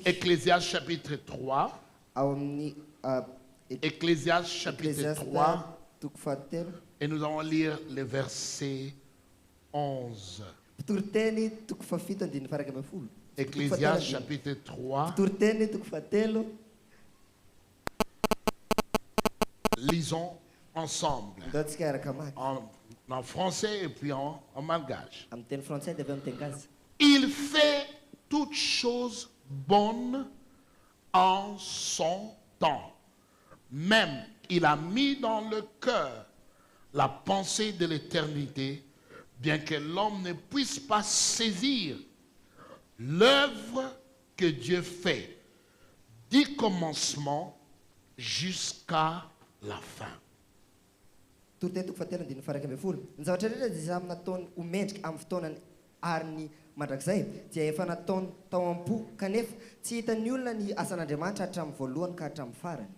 Ecclésiaste chapitre 3. Ecclésiaste chapitre 3. Et nous allons lire le verset 11. Ecclésiaste chapitre 3. Lisons ensemble. En français et puis en malgache. Il fait toutes choses bonnes en son temps. Même il a mis dans le cœur la pensée de l'éternité, bien que l'homme ne puisse pas saisir l'œuvre que Dieu fait, du commencement jusqu'à la fin. Mandrakzay dia efa nataony tao am-po kanefa tsy hitan'ny olona ny asan'Andriamanitra hatramin'ny voalohany ka hatramin'ny farany.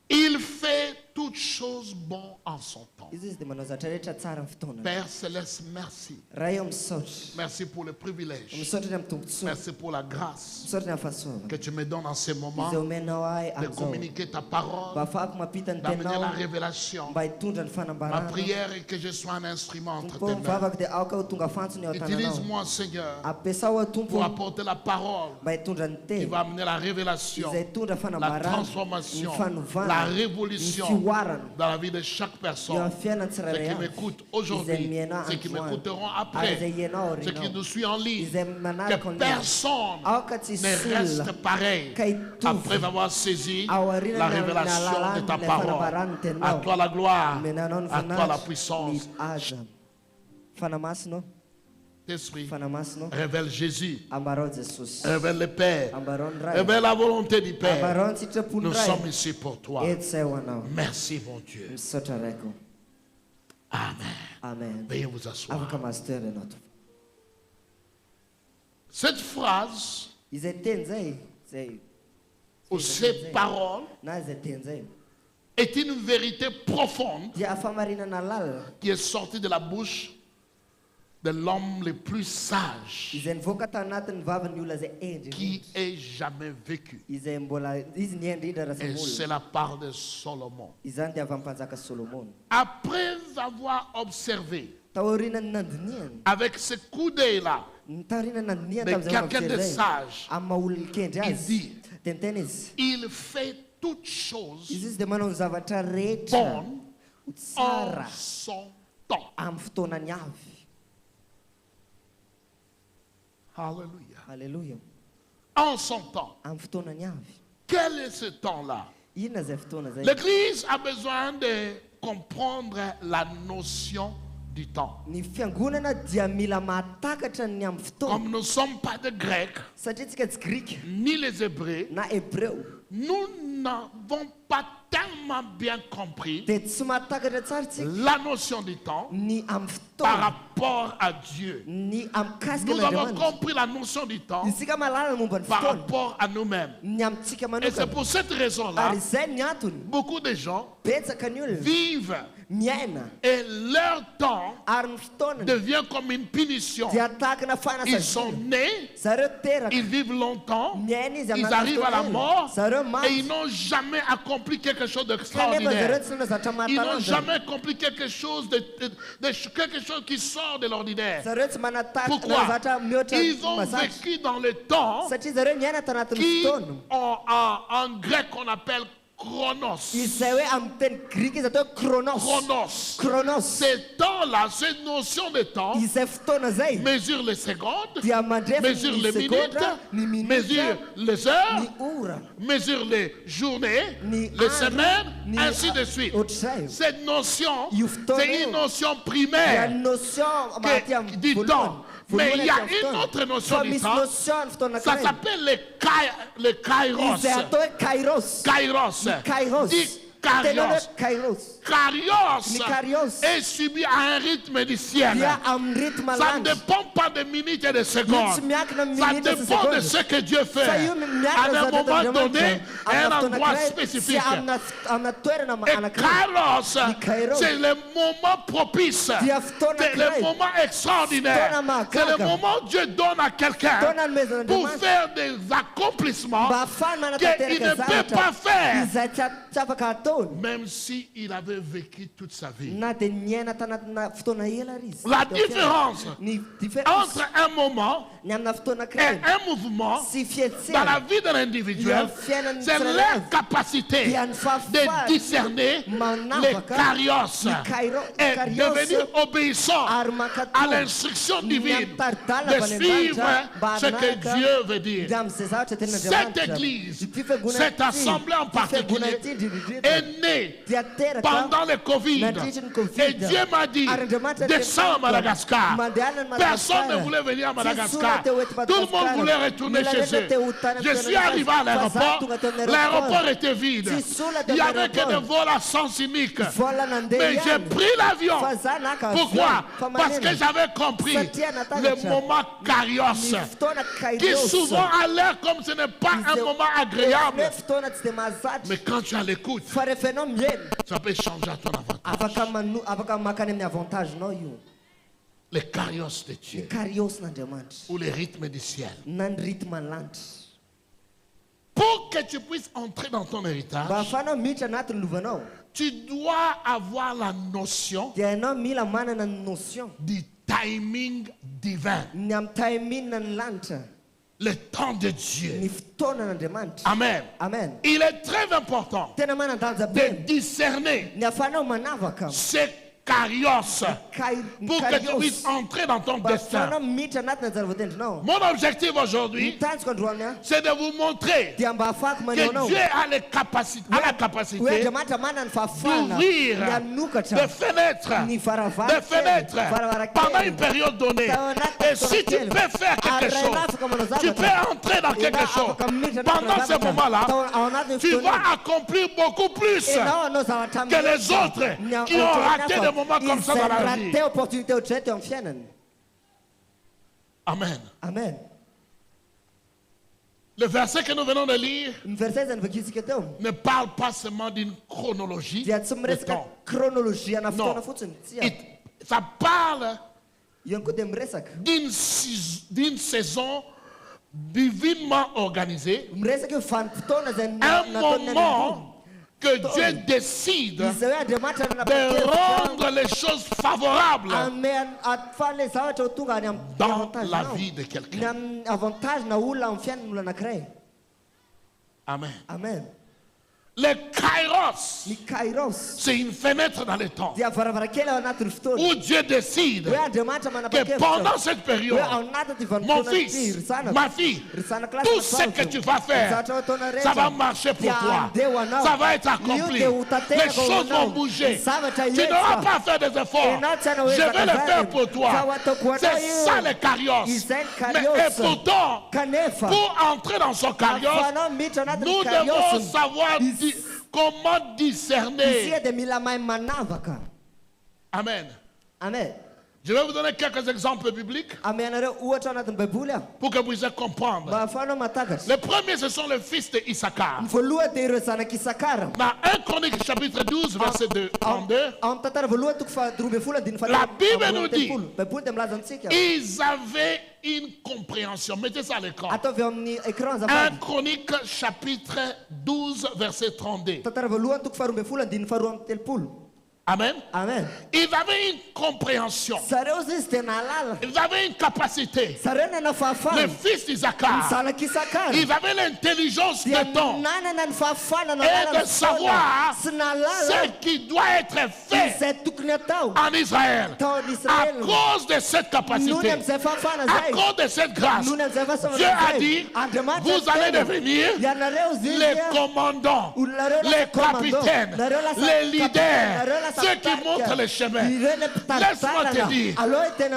Il fait toutes choses bonnes en son temps. Izy dia manao zavatra rehetra tsara amin'ny fotoanany. Père céleste, merci. Raha eo misaotra. Merci pour le privilège. Misaotra ny amin'ny tombontsoa. Merci pour la grâce Misaotra ny amin'ny fahasoavana. que tu me donnes en ce moment Izay omenao ahy de amin'izao. communiquer ta parole, Mba ahafahako mampita ny d'amener la tenao. révélation. Mba hitondra ny Ma fanambarana. prière est que je sois un instrument entre Tompo tes mains. mivavaka dia aoka ho tonga fantsony eo an-tananao. Utilise-moi, Seigneur, Ampiasao ao tompo pour apporter la parole mba hitondra ny qui teny. va amener la révélation, Izay hitondra la fanambarana. transformation, Ny fanovana. la Ny révolution fihoarana. dans la vie de chaque Eo personne. amin'ny fiainan'ny Ceux tsirairay qui avy. m'écoutent Izay aujourd'hui, mihaino ceux qui androany. m'écouteront Ary après, izay ianao ceux qui aorianao. nous suivent en ligne, Izay manaraka que online. personne Aoka tsy ne solona. reste pareil Ka hitovy. après avoir saisi Ao aoriana la ny révélation alalany de ta ilay parole. fanambarana ny teninao. À toi la gloire, Menanao ny à toi la voninahitra, puissance. ny aza. Fanamasinao, Esprit, fanamasinao. révèle Jésus, Ambarao Jesosy. révèle le Père, Ambarao ny ray. révèle la volonté du Père. Ambarao ny sitrapony Nous ray. sommes ici pour toi. Eto izay ho anao. Merci mon Dieu. Misaotra raiko. Amen. Amen. Veuillez vous asseoir. Afaka mazotoera ianao tompo. Cette phrase Izay teny zay, zay ou ces paroles na izay teny zay est une vérité profonde dia famarinana lalina qui est sortie de la bouche de l'homme le plus sage izay nivoaka tanatin'ny vavan'ny olona zay qui endriny ait jamais vécu. izay mbola izy ny endrindra raha Et samolona c'est la part de Salomon. izany dia avy amin'ny mpanjaka Solomona. Après avoir observé Taorianany nandiniany avec ce coup d'œil-là ny taorianany nandiniany de tamin'izay quelqu'un de mampijery zay sage, amin'ny maha-olona kendry il azy dit, dia niteny izy il fait toutes choses izy dia manao ny zavatra rehetra bonnes ho en tsara son temps. amin'ny fotoanany avy. Alléluia. Alléluia. En son temps. Amin'ny fotoanany avy. Quel est ce temps-là? Inona zay fotoana zay? L'Église a besoin de comprendre la notion du temps. Ny fiangonana dia mila mahatakatra ny amin'ny fotoana. Comme nous ne sommes pas des Grecs, Satria tsika tsy grika ni les Hébreux, na hebreo nous n'avons pas tellement bien compris dia tsy mahatakatra tsara tsika la notion du temps ny amin'ny par fotoana rapport à Dieu. ny amin'ny kasika Nous avons n'Andriamanitra. compris la notion du temps Isika mahalala ny momba ny par fotoana rapport à nous-mêmes. ny amintsika Et c'est manokana. pour cette raison-là, Ary izay ny antony beaucoup de gens betsaka ny olona vivent miaina et leur temps ary ny fotoana devient comme une punition. dia tahakana Ils sont fanasazina. nés, Zareo teraka ils vivent longtemps, miaina izy ils amin'ny arrivent à la fotoana mort iny. Zareo et ils maty n'ont jamais accompli quelque chose kanefa zareo d'extraordinaire. tsy nana zavatra Ils n'ont mahataranja. jamais accompli quelque chose quelque chose qui sort de l'ordinaire. Zareo tsy manataka Pourquoi? zavatra mihoatra Ils ont mahasazy. vécu dans le temps Satria zareo niaina tanatin'ny qui, fotoana en grec, on appelle chronos. izay hoe amin'ny teny grika izy atao kronos. Chronos. Kronos. Ces temps-là, cette notion de temps, Izay fotoana zay mesure les secondes, dia mandrefy mesure ny les minutes, sekondra, ny mesure minitra, les heures, ny ora, mesure les journées, ny les andro, semaines, ny ainsi de suite. ohatr'izay. Cette notion, Io fotoana c'est io une notion Dia primaire notion mahaty amin'ny du voalohany. temps. Mais il y a Voalohany une amin'ny autre fotoana. notion Fa du misy temps. notion ny fotoana Ça anankiray. s'appelle les kairos. Izay atao hoe kairos. Kairos. Kairos. Dit Tenona kairos. hoe kairos. Ni Kairos kairos. est subi à un rythme du ciel. Dia amin'ny rythme Ça ne lany. dépend pas de minutes et de Io tsy secondes. miankina amin'ny Ça minitra sy dépend de seconde. ce que Dieu fait. Ça, io miaka À un zavatra moment Andriamanitra. donné, un endroit spécifique. Et Kairos, c'est le moment propice, c'est le moment extraordinaire, c'est le moment où Dieu donne à quelqu'un pour faire des accomplissements qu'il ne peut pas faire, même s'il avait vécu toute sa vie. La différence entre un moment et un mouvement dans la vie d'un individuel, c'est leur capacité de discerner les kairios et devenir obéissant à l'instruction divine, de suivre ce que Dieu veut dire. Cette église, cette assemblée en particulier, est née pendant le Covid. Et Dieu m'a dit, descends à Madagascar. Personne ne voulait venir à Madagascar. Tout le monde voulait retourner chez eux. Je suis arrivé à l'aéroport. L'aéroport était vide. Il n'y avait que des vols à sens unique. Mais j'ai pris l'avion. Pourquoi? Parce que j'avais compris le moment Kairos, qui souvent a l'air comme ce n'est pas un moment agréable. Mais quand tu as l'écoute, ça peut changer à ton avantage. Les Kairos de Dieu ou les rythmes du ciel. Pour que tu puisses entrer dans ton héritage, tu dois avoir la notion du timing divin. Le temps de Dieu. Amen. Il est très important de discerner ce Kairos pour que tu puisses entrer dans ton destin. Mon objectif aujourd'hui, c'est de vous montrer que Dieu a la capacité d'ouvrir des fenêtres pendant une période donnée. Et si tu peux faire quelque chose, tu peux entrer dans quelque chose. Pendant ce moment-là, tu vas accomplir beaucoup plus que les autres qui ont raté des moments comme ça dans la vie. Amen. Le verset que nous venons de lire ne parle pas seulement d'une chronologie de temps. Non. Ça parle d'une saison divinement organisée, un moment que Dieu décide de rendre les choses favorables dans la vie de quelqu'un. Amen. Le Kairos, c'est une fenêtre dans le temps où Dieu décide que pendant cette période, mon fils, ma fille, tout ce que tu vas faire, ça va marcher pour toi. Ça va être accompli. Les choses vont bouger. Tu n'auras pas à faire des efforts. Je vais le faire pour toi. C'est ça le Kairos. Et pourtant, pour entrer dans son Kairos, nous devons savoir comment discerner. Amen. Je vais vous donner quelques exemples bibliques pour que vous puissiez comprendre. Le premier, ce sont les fils de Issachar. Dans 1 Chronique chapitre 12, verset 32, la Bible nous dit ils avaient une compréhension. Mettez ça à l'écran. 1 Chronique chapitre 12, verset 32. Amen. Ils avaient une compréhension. Ils avaient une capacité. Les fils d'Issachar, ils avaient l'intelligence de temps et de savoir ce qui doit être fait en Israël. À cause de cette capacité, à cause de cette grâce, Dieu a dit, vous allez devenir les commandants, les capitaines, les leaders ceux qui montrent le chemin. Laisse-moi te dire,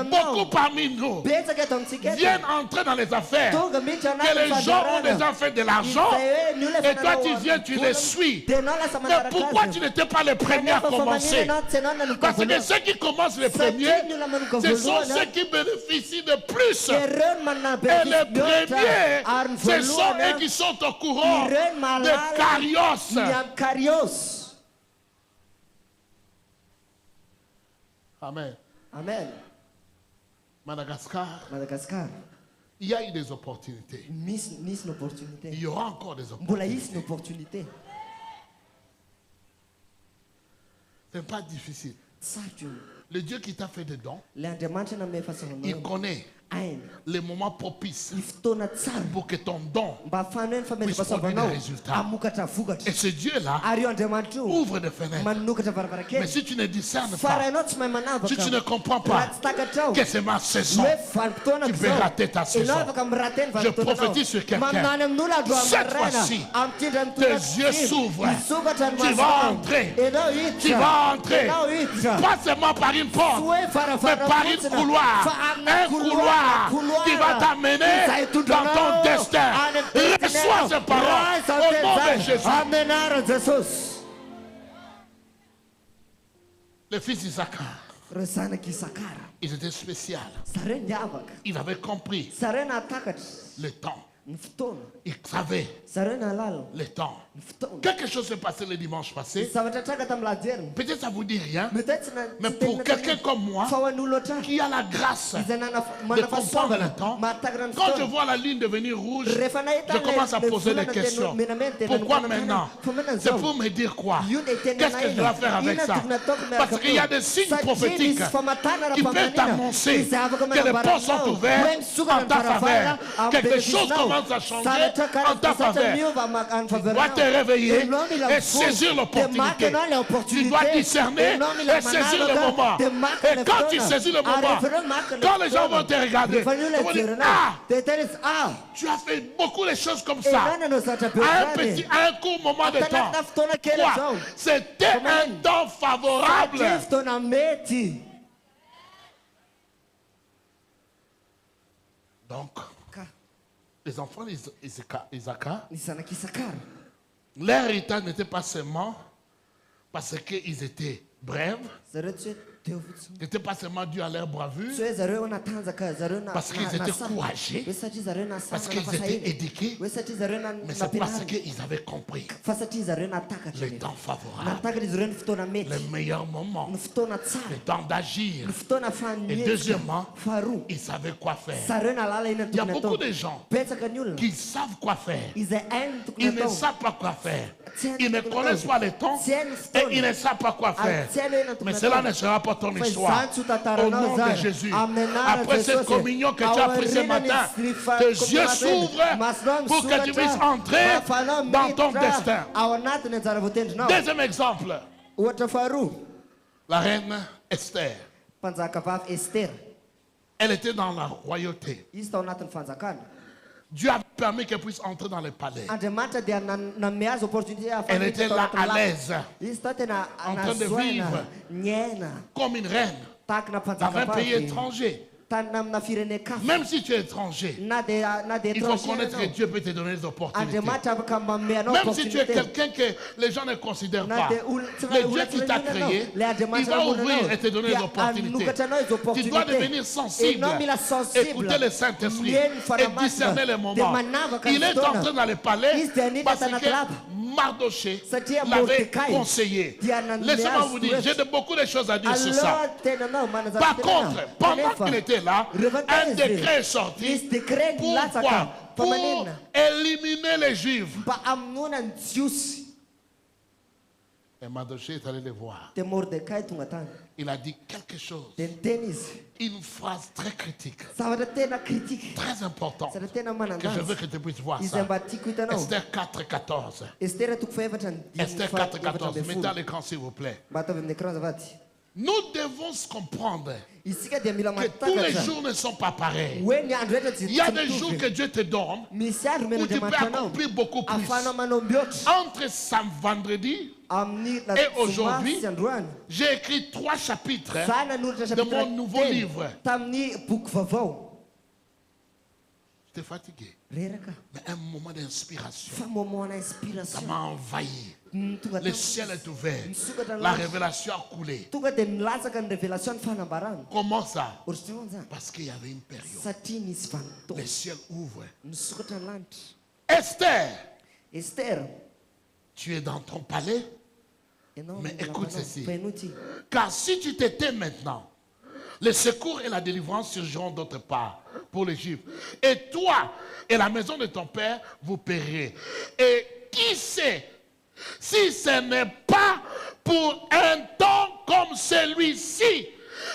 beaucoup parmi nous viennent entrer dans les affaires, que les gens ont déjà fait de l'argent, et toi tu viens, tu les suis. Mais pourquoi tu n'étais pas le premier à commencer? Parce que ceux qui commencent les premiers, ce sont ceux qui bénéficient de plus. Et les premiers, ce sont eux qui sont au courant de Carios. Amen. Amen. Madagascar. Il y a eu des opportunités. Il y aura encore des opportunités. Ce n'est pas difficile. Le Dieu qui t'a fait des dons, il connaît les moments propices pour que ton don puisse produire des résultats. Et ce Dieu-là ouvre des fenêtres. Mais si tu ne discernes pas, si tu ne comprends pas que c'est ma saison, tu peux rater ta saison. Je prophétise sur quelqu'un. Cette fois-ci, tes yeux s'ouvrent. Tu vas entrer. Tu vas entrer. Pas seulement par une porte, mais par un couloir qui va t'amener dans ton destin. Reçois ces paroles au nom de Jésus. Les fils d'Issachar, ils étaient spéciaux. Ils avaient compris le temps. Ils savaient le temps. Quelque chose s'est passé le dimanche passé. Peut-être ça vous dit rien, mais pour quelqu'un comme moi qui a la grâce de comprendre le temps, quand je vois la ligne devenir rouge, je commence à poser des questions. Pourquoi maintenant? C'est pour me dire quoi? Qu'est-ce que je dois faire avec ça? Parce qu'il y a des signes prophétiques qui peuvent t'annoncer que les portes sont ouvertes en ta faveur, que des choses commencent à changer en ta faveur. Tu dois te réveiller et saisir l'opportunité. Tu dois discerner et saisir le moment. Et quand tu saisis le moment, quand les gens vont te regarder, ils vont dire, ah, tu as fait beaucoup de choses comme ça à un court moment de temps. Quoi? C'était un temps favorable. Donc, les enfants d'Isaac, leur héritage n'était pas seulement parce qu'ils étaient brèves, n'était pas seulement dû à leur bravure, parce qu'ils étaient courageux, parce qu'ils étaient éduqués, mais c'est parce qu'ils avaient compris le temps favorable, le meilleur moment, le temps d'agir. Et deuxièmement, ils savaient quoi faire. Il y a beaucoup de gens qui savent quoi faire. Ils ne savent pas quoi faire. Ils ne connaissent pas le temps et ils ne savent pas quoi faire. Mais cela ne sera pas ton histoire. Au nom de Jésus. Après cette communion que tu as prise ce matin, tes yeux s'ouvrent pour que tu puisses entrer dans ton destin. Deuxième exemple. La reine Esther. Elle était dans la royauté. Dieu a permis qu'elle puisse entrer dans le palais. Elle était là à l'aise, en train de vivre comme une reine dans un pays étranger. Même si tu es étranger, il faut connaître que Dieu peut te donner des opportunités. Même si tu es quelqu'un que les gens ne considèrent pas, le Dieu qui t'a créé, il va ouvrir et te donner des opportunités. Tu dois devenir sensible, écouter le Saint-Esprit et discerner les moments. Il est entré dans le palais parce que Mardoché l'avait conseillé. Laissez-moi vous dire, j'ai beaucoup de choses à dire sur ça. Par contre, pendant qu'il était là, un décret est sorti. Pourquoi? Pour éliminer les Juifs. Et Mardoché est allé les voir. Il a dit quelque chose. Une phrase très critique. Très importante. Que je veux que tu puisses voir ça. Esther 4.14. Esther 4.14. Mettez à l'écran s'il vous plaît. Nous devons se comprendre que tous les jours ne sont pas pareils. Il y a des jours que Dieu te donne où tu peux accomplir beaucoup plus. Entre vendredi et aujourd'hui, j'ai écrit 3 chapitres de mon nouveau livre. J'étais fatigué. Mais un moment d'inspiration, ça m'a envahi. Le ciel est ouvert. La révélation a coulé. Comment ça? Parce qu'il y avait une période. Le ciel ouvre. Esther, tu es dans ton palais. Mais écoute ceci. Car si tu t'étais maintenant, le secours et la délivrance surgiront d'autre part pour les Juifs. Et toi et la maison de ton père, vous paierez. Et qui sait si ce n'est pas pour un temps comme celui-ci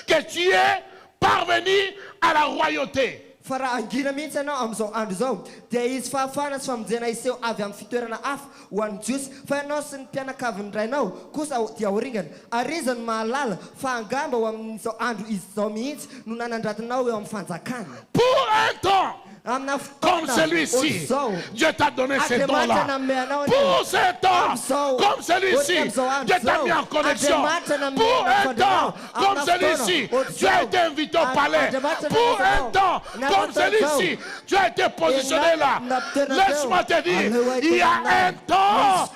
que tu es parvenu à la royauté. Fara angina mihitsy anao am'izao andro zao dia izy fahafana sy famonjena iseho avy amin'ny fitoerana hafa ho an'ny jiosy fa ianao sy ny mpianakaviny rainao kosa dia horingana ary izy ny mahalala fa angamba ho amin'izao andro izy zao mihitsy no nanandratinao eo amin'ny fanjakana. Pour un temps comme celui-ci, Dieu t'a donné ces dons-là. Pour ce temps comme celui-ci, Dieu t'a mis en connexion. Pour un temps comme celui-ci, tu as été invité au palais. Pour un temps comme celui-ci, tu as été positionné là. Laisse-moi te dire, il y a un temps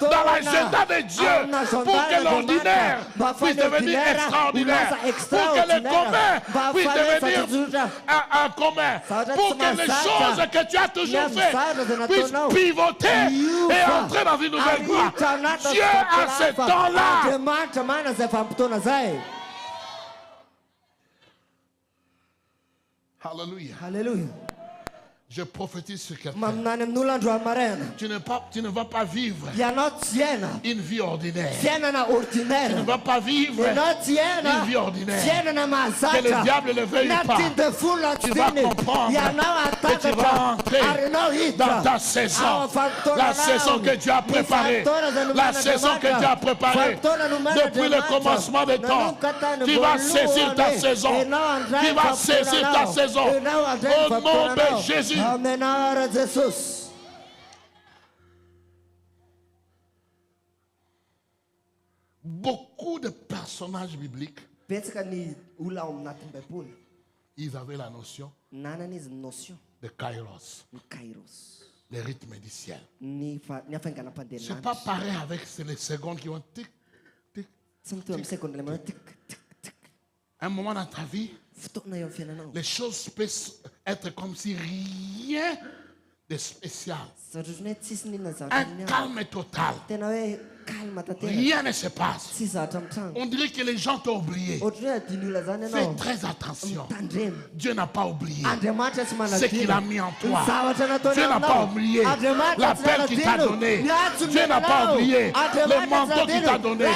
dans l'agenda de Dieu pour que l'ordinaire puisse devenir extraordinaire, pour que le commun puisse devenir commun, pour que les choses que tu as toujours fait puissent pivoter et entrer dans une nouvelle gloire. Dieu a ce temps-là. Alléluia. Alléluia. Je prophétise sur quelqu'un. Tu ne vas pas vivre une vie ordinaire. Tu ne vas pas vivre une vie ordinaire. Que le diable ne le veuille pas. Tu vas comprendre que tu vas entrer dans ta saison. La saison que Dieu a préparée. La saison que Dieu a préparée. Depuis le commencement des temps. Tu vas saisir ta saison. Tu vas saisir ta saison. Au nom de Jésus. Beaucoup de personnages bibliques, ils avaient la notion de Kairos, le rythme du ciel. C'est pas pareil avec les secondes qui vont tic, tic, tic. Un moment dans ta vie, les choses peuvent être comme si rien de spécial. Un calme total. Rien ne se passe. On dirait que les gens t'ont oublié. Fais très attention. Dieu n'a pas oublié ce qu'il a mis en toi. Dieu n'a pas oublié l'appel qu'il t'a donné. Dieu n'a pas oublié le manteau qu'il t'a donné.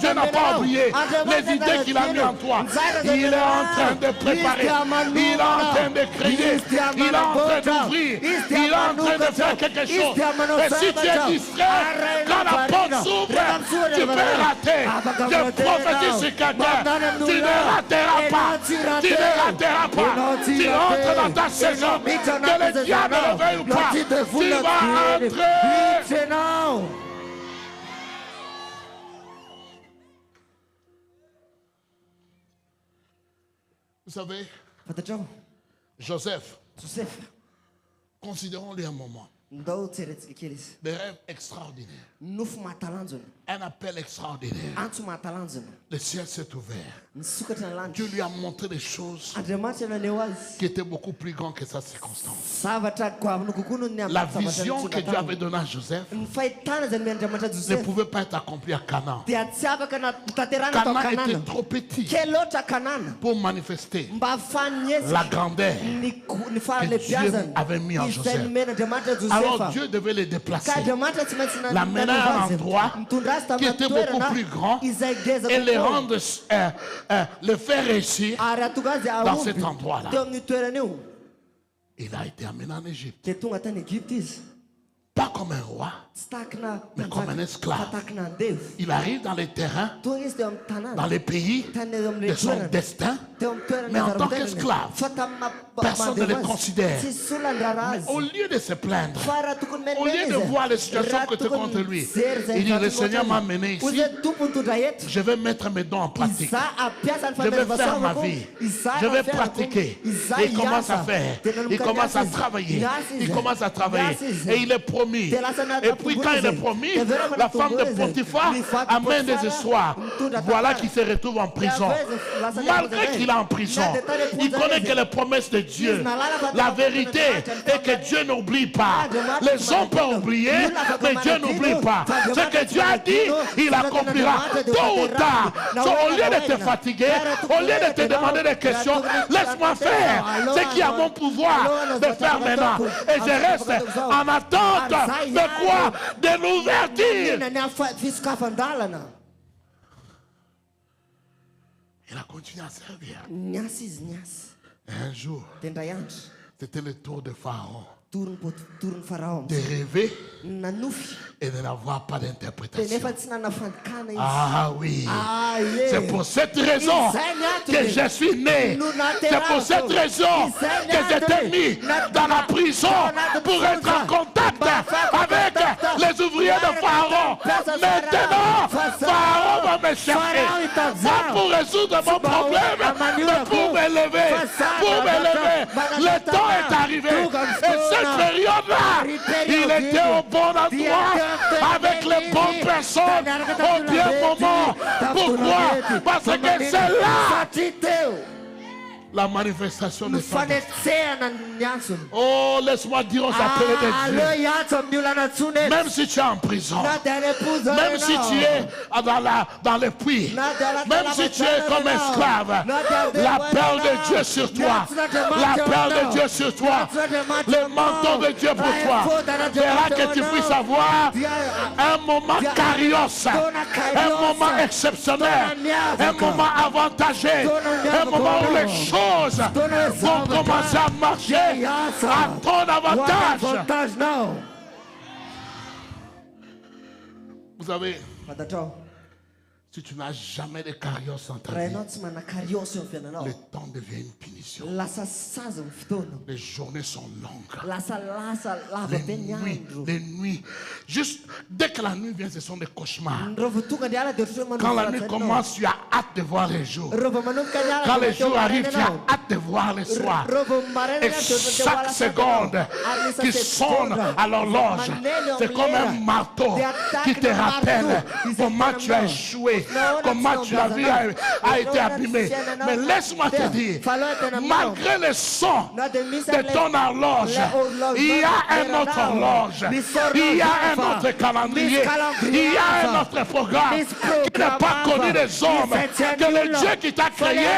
Dieu n'a pas oublié les idées qu'il a mis en toi. Il est en train de préparer. Il est en train de crier. Il est en train d'ouvrir. Il est en train de faire quelque chose. Et si tu es distrait, quand la porte s'ouvre, tu peux rater. Je prophétise sur quelqu'un. Tu ne rateras pas. Tu ne rateras pas. Tu entres dans ta saison. Que le diable ne veuille ou pas. Tu vas entrer. Vous savez, Joseph, considérons-le un moment. Des rêves extraordinaires. Un appel extraordinaire. Le ciel s'est ouvert. Dieu lui a montré des choses qui étaient beaucoup plus grandes que sa circonstance. La vision que Dieu avait donnée à Joseph ne pouvait pas être accomplie à Canaan. Canaan était trop petit pour manifester la grandeur que Dieu avait mis en Joseph. Alors Dieu devait les déplacer, l'amener à un endroit qui était beaucoup plus grand et les rendre, le faire réussir dans cet endroit-là. Il a été amené en Égypte. Pas comme un roi, mais comme un esclave. Il arrive dans les terrains, dans les pays de son destin, mais en tant qu'esclave. Personne ne les considère. Mais au lieu de se plaindre, au lieu de voir les situations que tu contre lui, il dit, le Seigneur m'a mené ici, je vais mettre mes dons en pratique. Je vais faire ma vie. Je vais pratiquer. Et il commence à faire. Il commence à travailler. Il commence à travailler. Et il est promis. Et puis quand il est promis, la femme de Potiphar amène des histoires. Voilà qu'il se retrouve en prison. Malgré qu'il est en prison, il connaît que les promesses de Dieu, la vérité est que Dieu n'oublie pas. Les hommes peuvent oublier, mais Dieu n'oublie pas. Ce que Dieu a dit, il accomplira tôt ou tard. Au lieu de te fatiguer, au lieu de te demander des questions, laisse-moi faire ce qui est à mon pouvoir de faire maintenant. Et je reste en attente de quoi? De l'ouverture. Il a continué à servir. Et un jour, c'était le tour de Pharaon de rêver et de n'avoir pas d'interprétation. Ah oui, c'est pour cette raison que je suis né. C'est pour cette raison que j'étais mis dans la prison pour être en contact avec les ouvriers de Pharaon. Maintenant, Pharaon va me chercher, pas pour résoudre mon problème, mais pour m'élever. Le temps est arrivé. Et cette période-là, il était au bon endroit, avec les bonnes personnes, au bien moment. Pourquoi? Parce que c'est là la manifestation de sa destin. Oh, laisse-moi dire aux appelés de Dieu. Même si tu es en prison, même si tu es dans le puits, même si tu es comme esclave, la perle de Dieu sur toi, la perle de Dieu sur toi, le manteau de Dieu pour toi, fera que tu puisses avoir un moment carios, un moment exceptionnel, un moment avantagé, un moment où les choses vont commencer à marcher à ton avantage. Vous savez, si tu n'as jamais de carrière en ta vie, le temps devient une punition. Les journées sont longues. Les nuits. Juste dès que la nuit vient, ce sont des cauchemars. Quand la nuit commence, tu as hâte de voir les jours. Quand les jours arrivent, tu as hâte de voir les soirs. Et chaque seconde qui sonne à l'horloge, c'est comme un marteau qui te rappelle comment tu as échoué. Comment ta vie a été abîmée. Mais laisse-moi te dire, malgré le son de ton horloge, il y a un autre horloge, il y a un autre calendrier, il y a un autre programme qui n'est pas connu des hommes, que le Dieu qui t'a créé,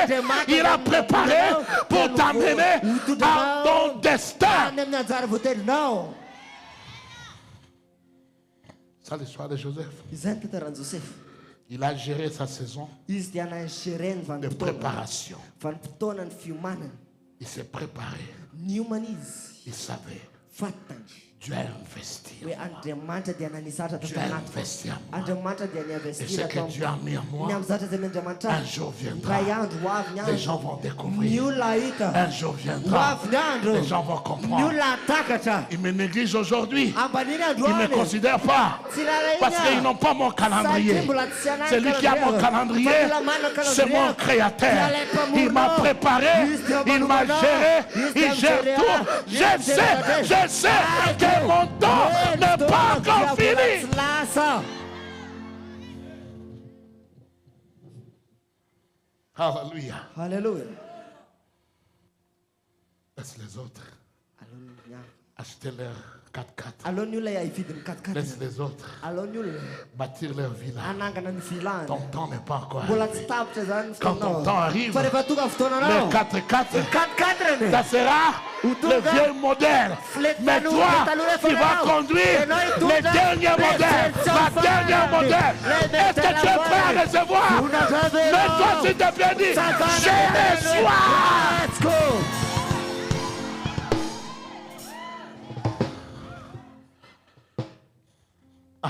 il a préparé pour t'amener à ton destin. C'est l'histoire de Joseph. Il a géré sa saison de préparation. Il s'est préparé. Il savait. Dieu a investi. Dieu a investi en moi. Et ce que Dieu a mis en moi, un jour viendra. Les gens vont découvrir. Un jour viendra. Les gens vont comprendre. Ils me négligent aujourd'hui. Ils ne me considèrent pas. Parce qu'ils n'ont pas mon calendrier. Celui qui a mon calendrier, c'est mon créateur. Il m'a préparé. Il m'a géré. Il gère tout. Je sais que mon temps n'est pas encore fini. Alléluia. Alléluia. Laisse les autres acheter leur 4x4. Laisse les autres bâtir leur villa. Ton temps n'est pas encore arrivé. Quand ton temps arrive, le 4x4, ça sera le vieux modèle. Mais toi, tu vas conduire le dernier modèle, la dernière modèle. Est-ce que tu es prêt à recevoir? Mais toi, s'il te plaît, dis, j'ai le choix.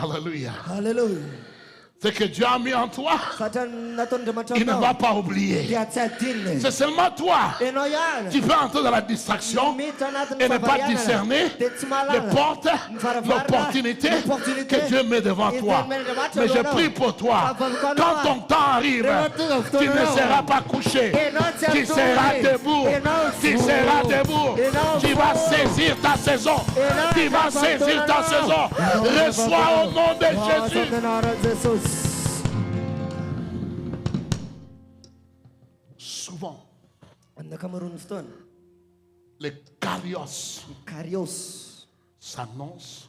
Alléluia. Hallelujah. Ce que Dieu a mis en toi, il ne va pas oublier. C'est seulement toi qui peux entrer dans la distraction et ne pas discerner les portes, l'opportunité que Dieu met devant toi. Mais je prie pour toi. Quand ton temps arrive, tu ne seras pas couché. Tu seras debout. Tu seras debout. Tu vas saisir ta saison. Tu vas saisir ta saison. Reçois au nom de Jésus. Souvent, les Karios s'annoncent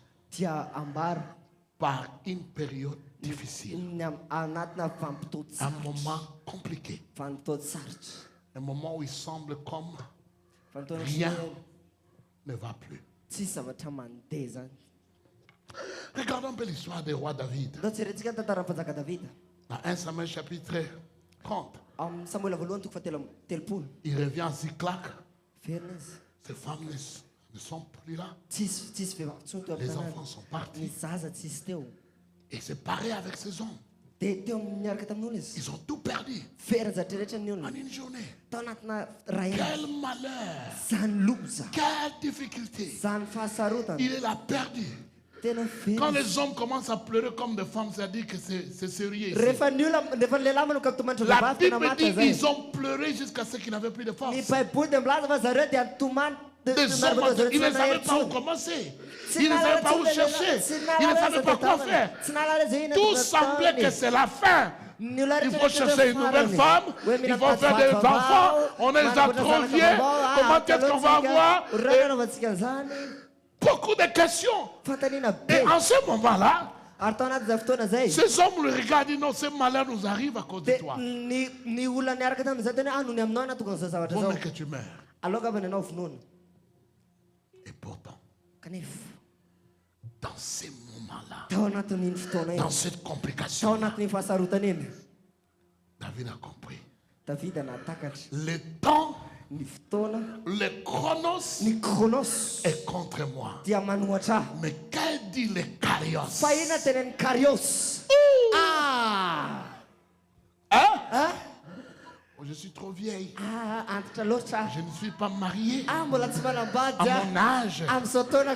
par une période difficile, un moment compliqué, un moment où il semble comme rien ne va plus. Regardons un peu l'histoire des rois David. Dans 1 Samuel chapitre 30. Il revient à Ziklag. Ses femmes ne sont plus là. Les enfants sont partis. Et c'est pareil avec ses hommes. Ils ont tout perdu en une journée. Quel malheur. Quelle difficulté. Il est là perdu. Quand les hommes commencent à pleurer comme des femmes, ça dit que c'est sérieux. La Bible dit qu'ils ont pleuré jusqu'à ce qu'ils n'avaient plus de force. Des hommes, ils ne savaient pas où commencer. Ils ne savaient pas où chercher. Ils ne savaient pas quoi faire. Tout semblait que c'est la fin. Il faut chercher une nouvelle femme. Il faut faire des enfants. On est déjà trop vieux. Comment est-ce qu'on va avoir? Beaucoup de questions. Et en ce moment-là, ces hommes le regardent et disent non, ce malheur nous arrive à cause de toi. Vaut mieux que tu meurs. Et pourtant, dans ces moments-là, dans cette complication, David a compris. Le temps, le chronos est contre moi. Mais qu'est-ce dit le Karios? Hein? Je suis trop vieille. Je ne suis pas mariée. À mon âge,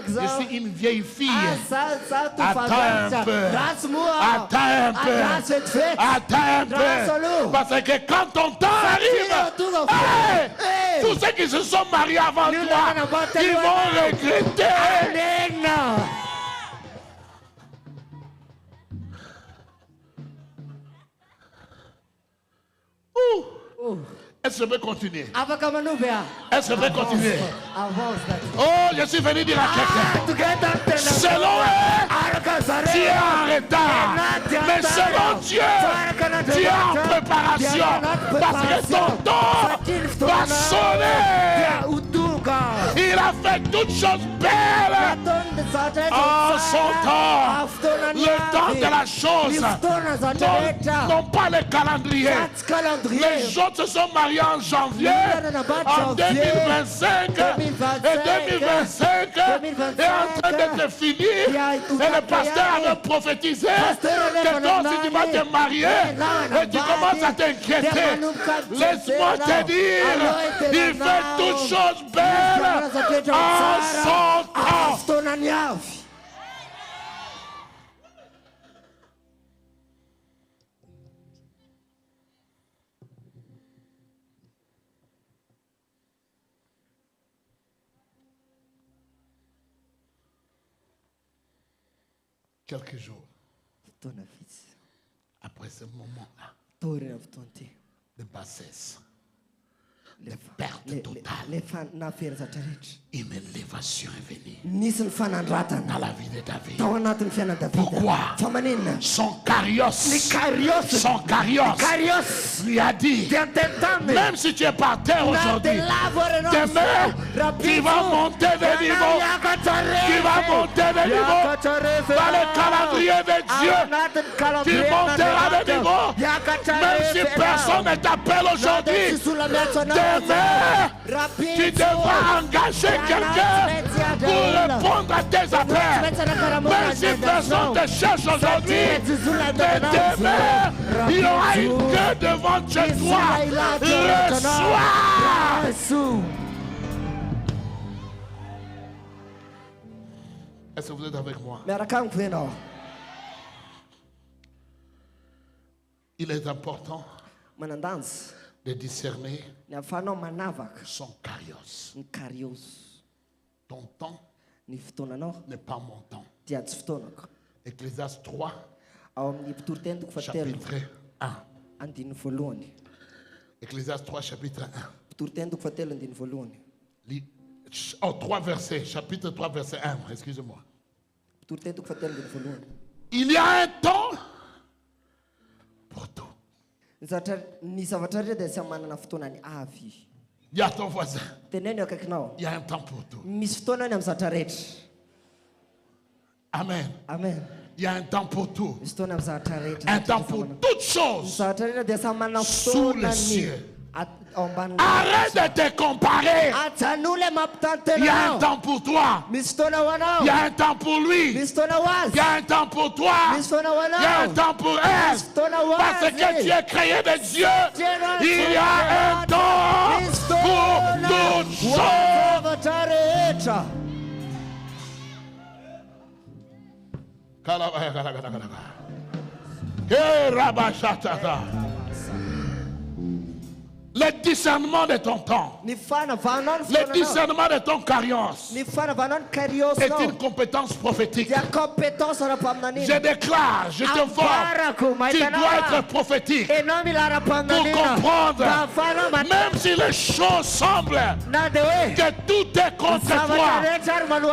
je suis une vieille fille. Attends un peu. Parce que quand ton temps arrive, tous ceux qui se sont mariés avant toi, ils vont regretter. Est-ce que je peux continuer? Est-ce que je peux continuer? Oh, je suis venu dire à quelqu'un. Selon eux, tu es en retard. Mais selon Dieu, tu es en préparation. Parce que ton temps va sonner. Il a fait toutes choses belles en son temps. Le temps de la chose. Non pas le calendrier. Les gens se sont mariés en janvier, en 2025. Et 2025 est en train d'être fini. Et le pasteur avait prophétisé que toi, si tu vas te marier et tu commences à t'inquiéter, laisse-moi te dire, il fait toutes choses belles en son temps. Quelques jours après ce moment-là de bassesse, de perte totale, une élévation est venue dans la vie de David. Pourquoi? Son Karios lui a dit, même si tu es par terre aujourd'hui, demain tu vas monter de niveau. Tu vas monter de niveau. Dans le calendrier de Dieu, tu monteras de niveau. Même si personne ne t'appelle aujourd'hui, demain, tu devras engager quelqu'un pour répondre à tes appels. Même si personne te cherche aujourd'hui, mais demain, il y aura une queue devant chez toi. Reçois. Est-ce que vous êtes avec moi? Il est important de discerner son kairos. Ton temps n'est pas mon temps. Ecclésiaste 3, chapitre 1. Ecclésiaste 3, chapitre 1. 3 versets, chapitre 3, verset 1, excusez-moi. Il y a un temps pour tout. Il y a ton voisin. Il y a un temps pour tout. Amen. Amen. Il y a un temps pour tout. Un temps pour toutes choses sous le ciel. Arrête de te comparer. Il y a un temps pour toi. Il y a un temps pour lui. Il y a un temps pour toi. Il y a un temps pour elle. Parce que tu es créé de Dieu. Il y a un temps pour toutes choses. Le discernement de ton temps, le discernement de ton kairos est une compétence prophétique. Je déclare, je te forme, tu dois être prophétique pour comprendre, même si les choses semblent que tout est contre toi,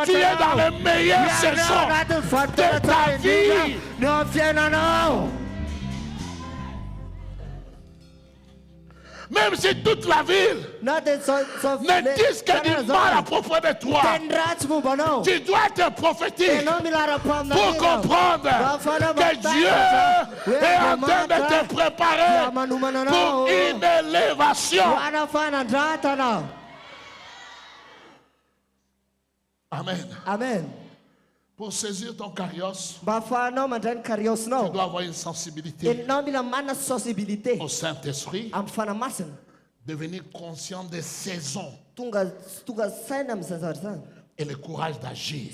tu es dans les meilleures saisons de ta vie. Même si toute la ville ne dit que du mal à propos de toi, tu dois être prophétique pour comprendre que Dieu est en train de te préparer pour une élévation. Amen. Amen. Pour saisir ton kairos, tu dois avoir une sensibilité au Saint-Esprit, devenir conscient des saisons et le courage d'agir.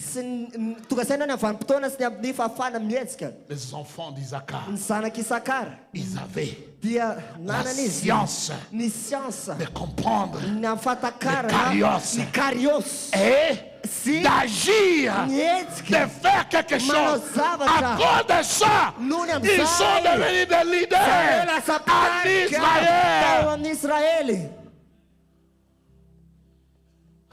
Les enfants d'Isaacar, ils avaient la science de comprendre le kairos et d'agir, de faire quelque chose. À cause de ça, ils sont devenus des leaders en Israël.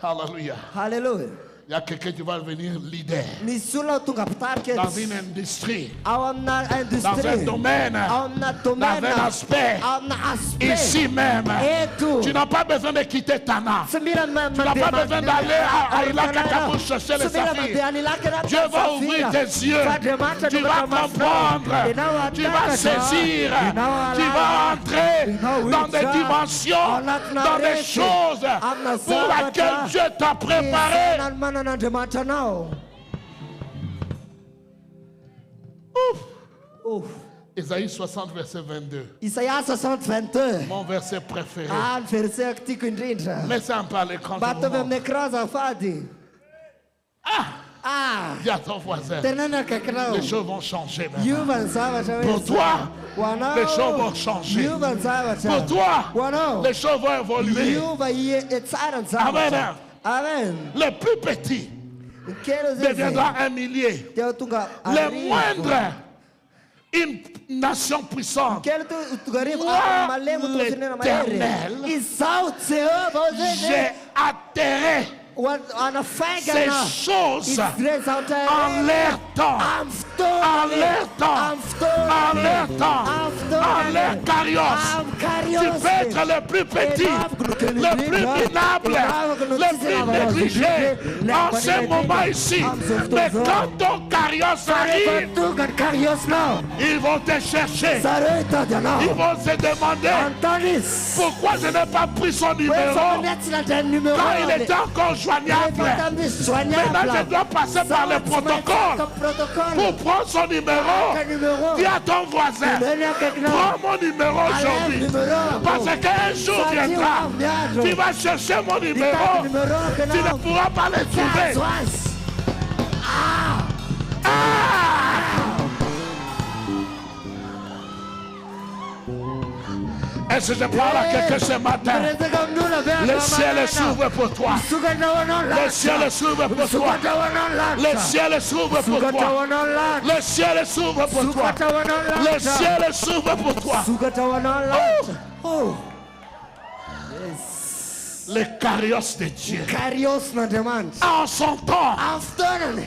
Alléluia. Hallelujah. Il y a quelqu'un qui va devenir leader dans une industrie, dans un domaine, dans un aspect, ici même. Tu n'as pas besoin de quitter Tana. Tu n'as pas besoin d'aller à Ilakata pour chercher les saphirs. Dieu va ouvrir tes yeux. Tu vas comprendre. Tu vas saisir. Tu vas entrer dans des dimensions, dans des choses pour lesquelles Dieu t'a préparé. Ouf. Isaïe 60, verset 22. Isaïe 60, 22. Mon verset préféré. Laissez en parler quand dis à ton voisin, les choses vont changer maintenant. Pour toi, les choses vont changer. Pour toi, les choses vont évoluer. Amen. Amen. Le plus petit deviendra un millier. Le moindre, une nation puissante. Moi, l'Éternel, j'ai atterré ces choses en leur temps, en leur temps, en leur temps, en leur kairos. Tu peux être le plus petit, le plus minable, le plus négligé en ce moment ici. Mais quand ton kairos carrosse arrive, ils vont te chercher. Ils vont se demander pourquoi je n'ai pas pris son numéro quand il était encore joignable. Maintenant, je dois passer par le protocole pour prendre son numéro. Dis à ton voisin, prends mon numéro aujourd'hui. Parce qu'un jour viendra, tu vas chercher mon numéro. Tu ne pourras pas le trouver. Est-ce que je parle à quelqu'un ce matin? Le ciel s'ouvre pour toi. Le ciel s'ouvre pour toi. Le ciel s'ouvre pour toi. Le ciel s'ouvre pour toi. Le ciel s'ouvre pour toi. Oh. Les carrosses de Dieu. En son temps,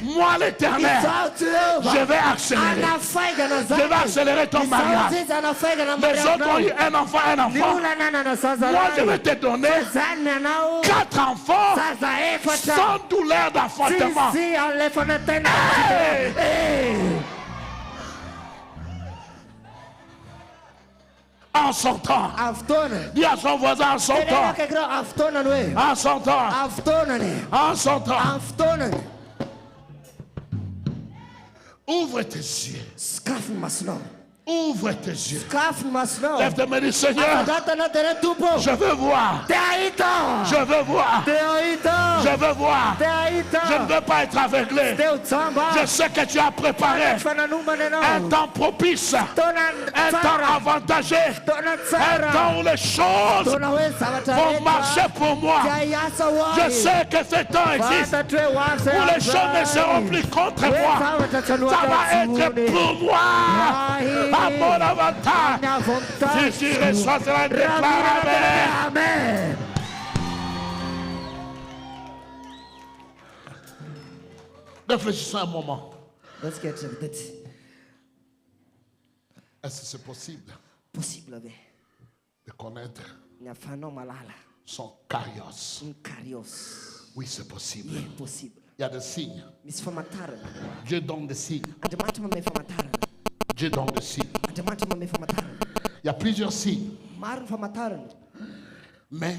moi l'éternel, je vais accélérer. Je vais accélérer ton mariage. Les autres ont eu un enfant. Moi je vais te donner 4 enfants sans douleur d'enfantement. En son temps. Dis à son voisin en son temps. En son temps. En son temps. Ouvre tes yeux. Ouvre tes yeux. Lève tes mains, dis Seigneur, je veux voir. Je veux voir. Je veux voir. Je ne veux pas être aveuglé. Je sais que tu as préparé un temps propice, un temps avantagé, un temps où les choses vont marcher pour moi. Je sais que ce temps existe où les choses ne seront plus contre moi. Ça va être pour moi. À mon avantage. Si tu reçois cela, déclare Amen. Réfléchissons un moment. Let's get to it. Est-ce que c'est possible de connaître son carrosse? Oui, c'est possible. Il y a des signes. Dieu donne des signes. Dieu donne des signes. Il y a plusieurs signes. Mais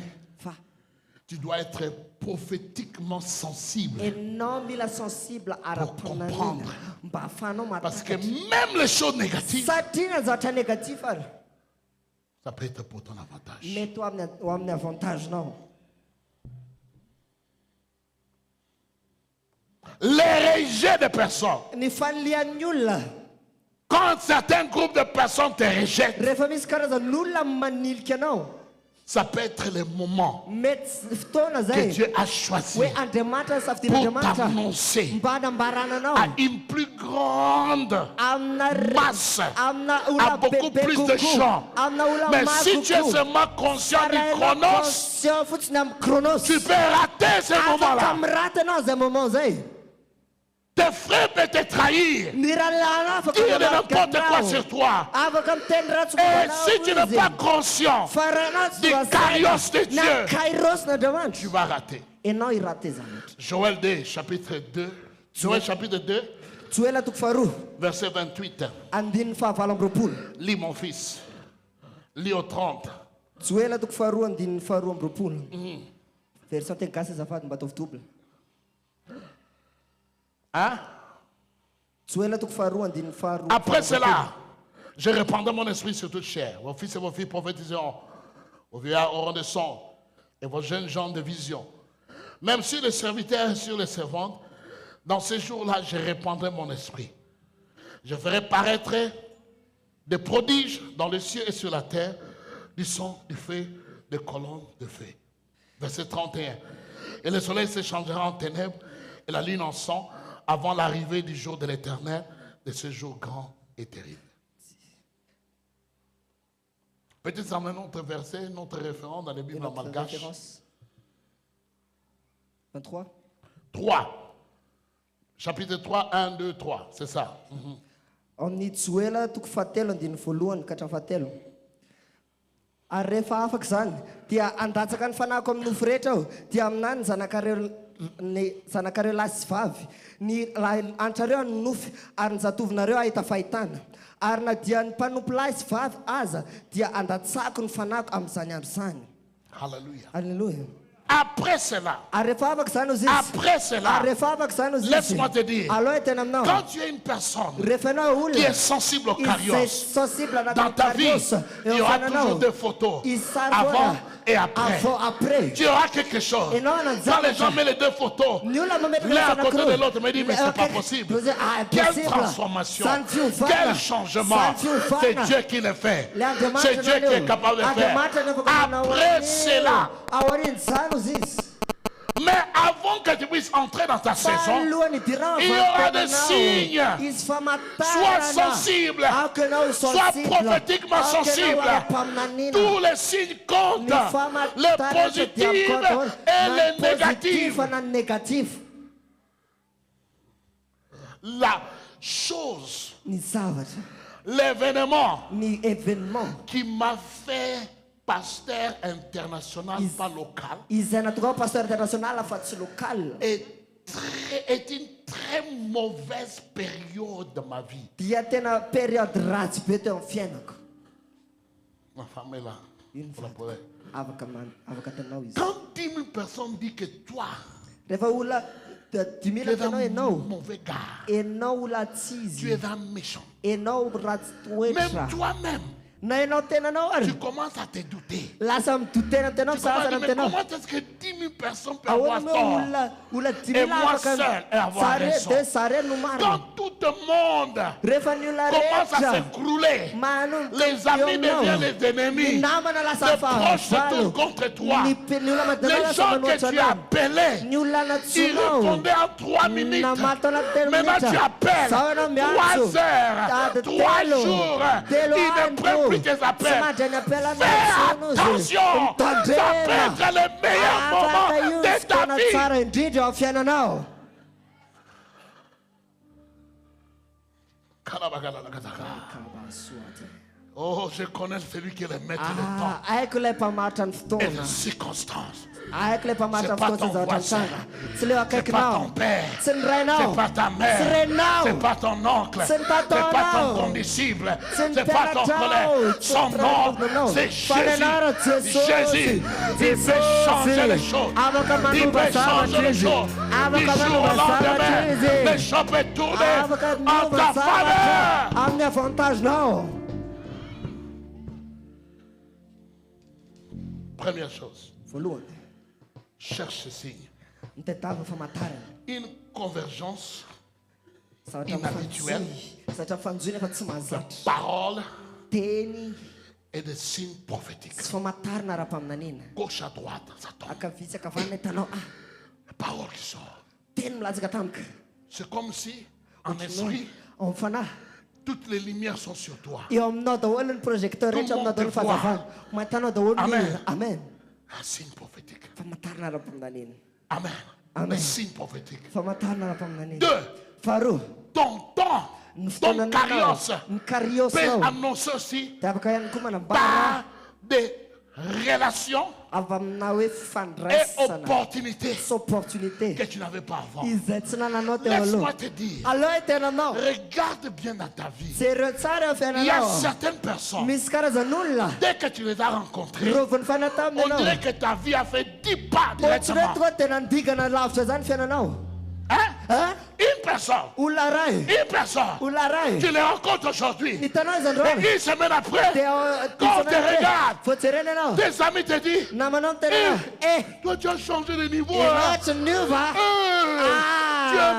tu dois être prophétiquement sensible pour comprendre. Parce que même les choses négatives, ça peut être pour ton avantage. Les rejets de personnes. Quand certains groupes de personnes te rejettent, ça peut être le moment que Dieu a choisi pour t'annoncer à une plus grande masse, à beaucoup plus de gens. Mais si tu es seulement conscient du chronos, tu peux rater ce moment-là. Tes frères peuvent te trahir, dire de n'importe quoi sur toi. Et si tu n'es pas conscient du carrosse de Dieu, tu vas rater. Joël 2, chapitre 2. Joël chapitre 2, verset 28. Lis mon fils. Lis au 30. Hein? Après cela, je répandrai mon esprit sur toute chair. Vos fils et vos filles prophétiseront. Vos vieillards auront des sons. Et vos jeunes gens de visions. Même sur les serviteurs et sur les servantes, dans ces jours-là, je répandrai mon esprit. Je ferai paraître des prodiges dans les cieux et sur la terre, du son, du feu, des colonnes de feu. Verset 31. Et le soleil se changera en ténèbres et la lune en sang, avant l'arrivée du jour de l'Éternel, de ce jour grand et terrible. Peut-être ça met notre verset, notre référent dans les Bibles en malgache. 23. 3. Chapitre 3, 1, 2, 3. C'est ça. Omnitsuela tukfatelo din fuluan katafatelo. Arefa afak zany dia andatsaka ny fanako amin'ny nofo rehetra aho dia aminany zanakareo ny zanakareo lahy sy vavy ny antrareo ny nofy ary ny zatovinareo ahita fahitana ary na dia ny mpanompo lahy sy vavy aza dia andatsako ny fanako amin'izany andro izany. Alléluia. Alléluia. Après cela, laisse-moi te dire, quand tu es une personne qui est sensible au carios, dans ta vie, il y aura toujours des photos avant et après. Tu auras quelque chose. Quand les gens mettent les deux photos, l'un à côté de l'autre, me disent, mais c'est pas possible. Quelle transformation, quel changement. C'est Dieu qui le fait. C'est Dieu qui est capable de faire. Après cela, mais avant que tu puisses entrer dans ta saison, il y aura des signes. Sois sensible, sois prophétiquement sensible. Tous les signes comptent, les positifs et les négatifs. La chose, l'événement qui m'a fait pasteur international, pas local, est une très mauvaise période de ma vie. Ma femme est là. Quand 10 000 personnes disent que toi, tu es un mauvais gars, tu es un méchant, même toi-même, tu commences à te douter. Tu commences à dire, mais comment est-ce que 10 000 personnes peuvent avoir tort et moi seul avoir raison? Quand tout le monde commence à s'écrouler, les amis deviennent les ennemis, les proches se tournent contre toi. Les gens que tu as appelés, ils répondaient en 3 minutes. Maintenant tu appelles 3 heures, 3 jours, ils ne prennent plus tes appels. Fais attention, ça peut être le meilleur moment de ta vie. Oh, je connais celui qui est le maître du temps et des circonstances. C'est pas ton voisin, c'est pas ton père, c'est pas ta mère, c'est pas ton oncle, c'est pas ton condisciple, c'est pas ton collègue. Son nom, c'est Jésus. Jésus, il peut changer les choses. Il peut changer les choses. Du jour au lendemain, les choses peuvent tourner en ta faveur. Première chose, cherche ce signe. Une convergence inhabituelle de paroles et de signes prophétiques. Gauche à droite, ça tombe. La parole qui sort. C'est comme si, en esprit, toutes les lumières sont sur toi. Tout le monde te voit. Amen. Un signe prophétique. Amen. Un signe prophétique. 2. Ton temps, ton carios peut annoncer aussi par des relations et opportunités que tu n'avais pas avant. Laisse-moi te dire, regarde bien dans ta vie. Il y a certaines personnes, dès que tu les as rencontrées, on dirait que ta vie a fait 10 pas directement. Hein? Une personne, tu les rencontres aujourd'hui, et une semaine après, quand on te regarde, tes amis te disent, toi tu as changé de niveau, tu es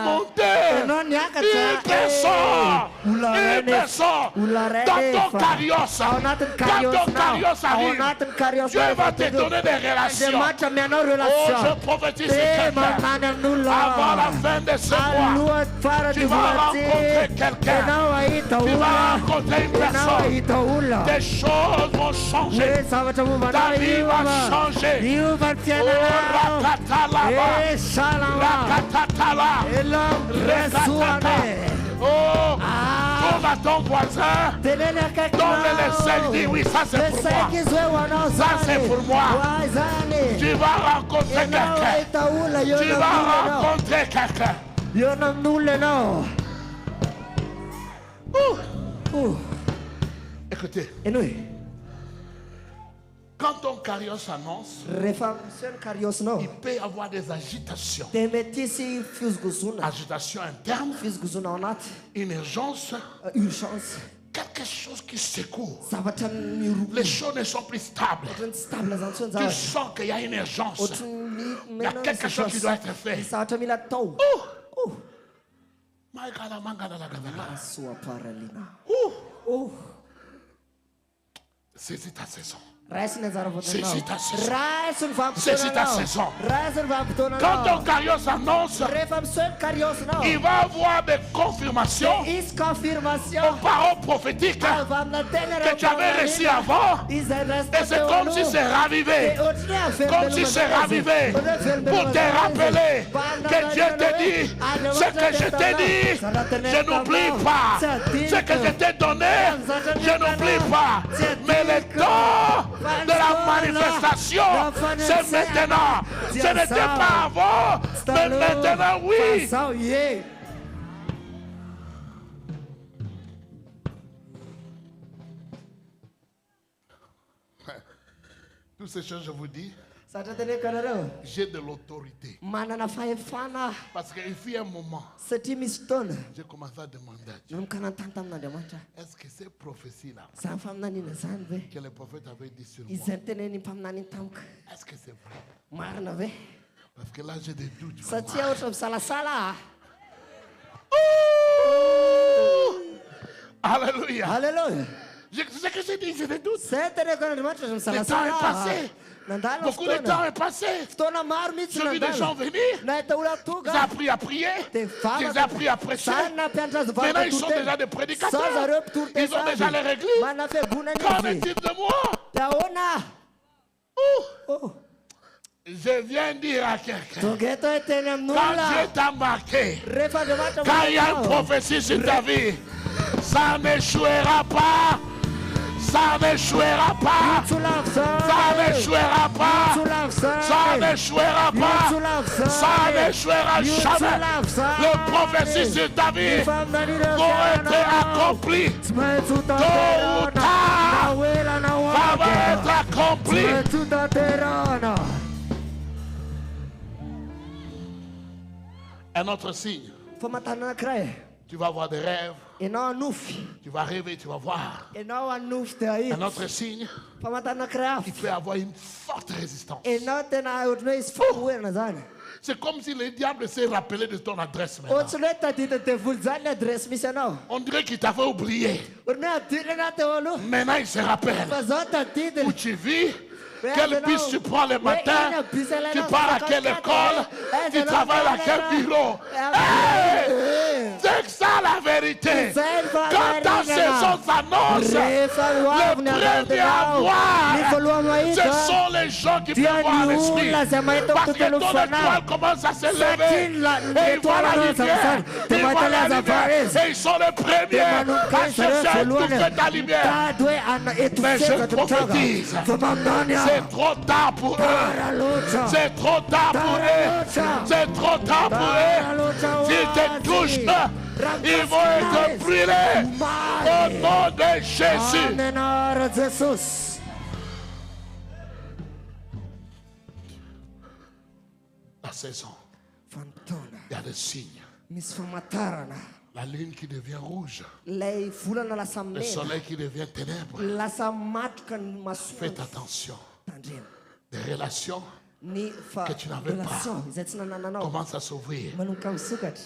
monté. Une personne, dans ton carios, arrive, Dieu va te donner des relations. Oh, je prophétise avant la fin de ce mois, tu vas rencontrer quelqu'un, tu vas rencontrer une personne, des choses vont changer, ta vie va changer. Oh, tout va à ton voisin. Donne-le les 5. Dis oui, ça c'est pour moi. Ça c'est pour moi. Tu vas rencontrer quelqu'un. Tu vas rencontrer quelqu'un. Écoutez. Quand ton carrière s'annonce, il peut y avoir des agitations. Agitation interne, une urgence, quelque chose qui secoue. Les choses ne sont plus stables. Tu sens qu'il y a une urgence. Il y a quelque chose qui doit être fait. C'est ta saison. C'est ta saison. Quand ton carrière s'annonce, il va avoir des confirmations aux paroles prophétiques que tu avais reçues avant. Et c'est comme si c'est ravivé. Comme si c'est ravivé. Pour te rappeler que Dieu te dit ce que je t'ai dit, je n'oublie pas. Ce que je t'ai donné, je n'oublie pas. Mais le temps de la manifestation, c'est maintenant. Ce n'était pas avant, mais maintenant oui. Toutes ces choses, je vous dis, j'ai de l'autorité. Parce qu'il fut un moment, j'ai commencé à demander à Dieu, est-ce que ces prophéties-là que le prophète avait dit sur moi, est-ce que c'est vrai? Parce que là j'ai des doutes. Alléluia. Alléluia. C'est que j'ai dit, j'ai des doutes. Le temps est passé. Beaucoup de temps est passé. J'ai vu des gens venir. Ils ont appris à prier. Ils ont appris à prêcher. Maintenant, ils sont déjà des prédicateurs. Ils ont déjà les églises. Qu'en est-il de moi? Je viens dire à quelqu'un, quand Dieu t'a marqué, quand il y a une prophétie sur ta vie, ça n'échouera pas. Ça n'échouera pas. Ça n'échouera pas. Ça n'échouera pas. Ça n'échouera jamais. Le prophétie sur ta vie pour être accompli. Tôt ou tard, ça va être accompli. Un autre signe. Tu vas avoir des rêves. Tu vas rêver, tu vas voir. Un autre signe. Il peut avoir une forte résistance. C'est comme si le diable s'est rappelé de ton adresse maintenant. On dirait qu'il t'avait oublié. Maintenant il se rappelle. Où tu vis. Quel bus tu prends le matin? Tu pars à quelle école? Tu travailles à quel bureau? C'est ça la vérité. Quand ta saison s'annonce, le premier à voir, ce sont les gens qui peuvent voir l'esprit. Parce que ton étoile commence à se lever. Et ils voient la lumière. Ils voient la lumière. Et ils sont les premiers à chercher à étouffer ta lumière. Mais je prophétise. C'est trop tard pour eux. C'est trop tard pour eux. C'est trop tard pour eux. S'ils te touchent, ils vont être brûlés. Au nom de Jésus. La saison. Il y a des signes. La lune qui devient rouge. Le soleil qui devient ténèbres. Faites attention. Des relations que tu n'avais pas commencent à s'ouvrir.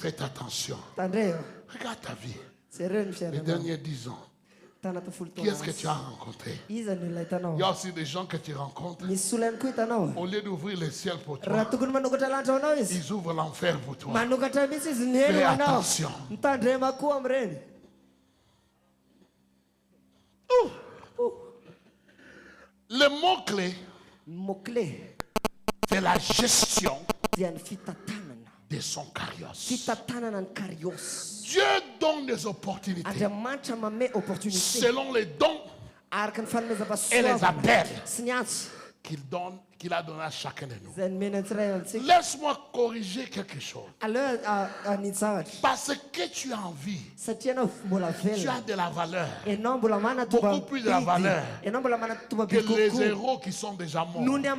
Faites attention. Regarde ta vie. Les derniers 10 ans. Qui est-ce que tu as rencontré? Il y a aussi des gens que tu rencontres. Au lieu d'ouvrir le ciel pour toi, ils ouvrent l'enfer pour toi. Fais attention. Le mot-clé, c'est la gestion de son carioce. Dieu donne des opportunités selon les dons et les appels qu'il a donné à chacun de nous. Laisse-moi corriger quelque chose. Parce que tu as envie, tu as de la valeur, beaucoup plus de la valeur que les héros qui sont déjà morts. Dieu est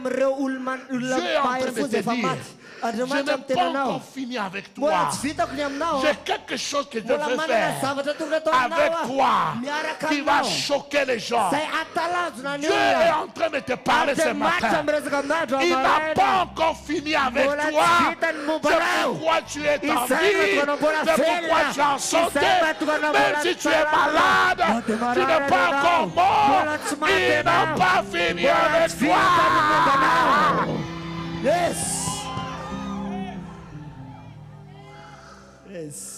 en train de te dire, je n'ai pas encore fini avec toi. J'ai quelque chose que je veux faire avec toi qui va choquer les gens. Dieu est en train de te parler ce matin. Il n'a pas encore fini avec toi. C'est pourquoi tu es en vie. C'est pourquoi tu as sauté. Même si tu es malade, tu n'es pas encore mort. Il n'a pas fini avec toi. Yes. Yes.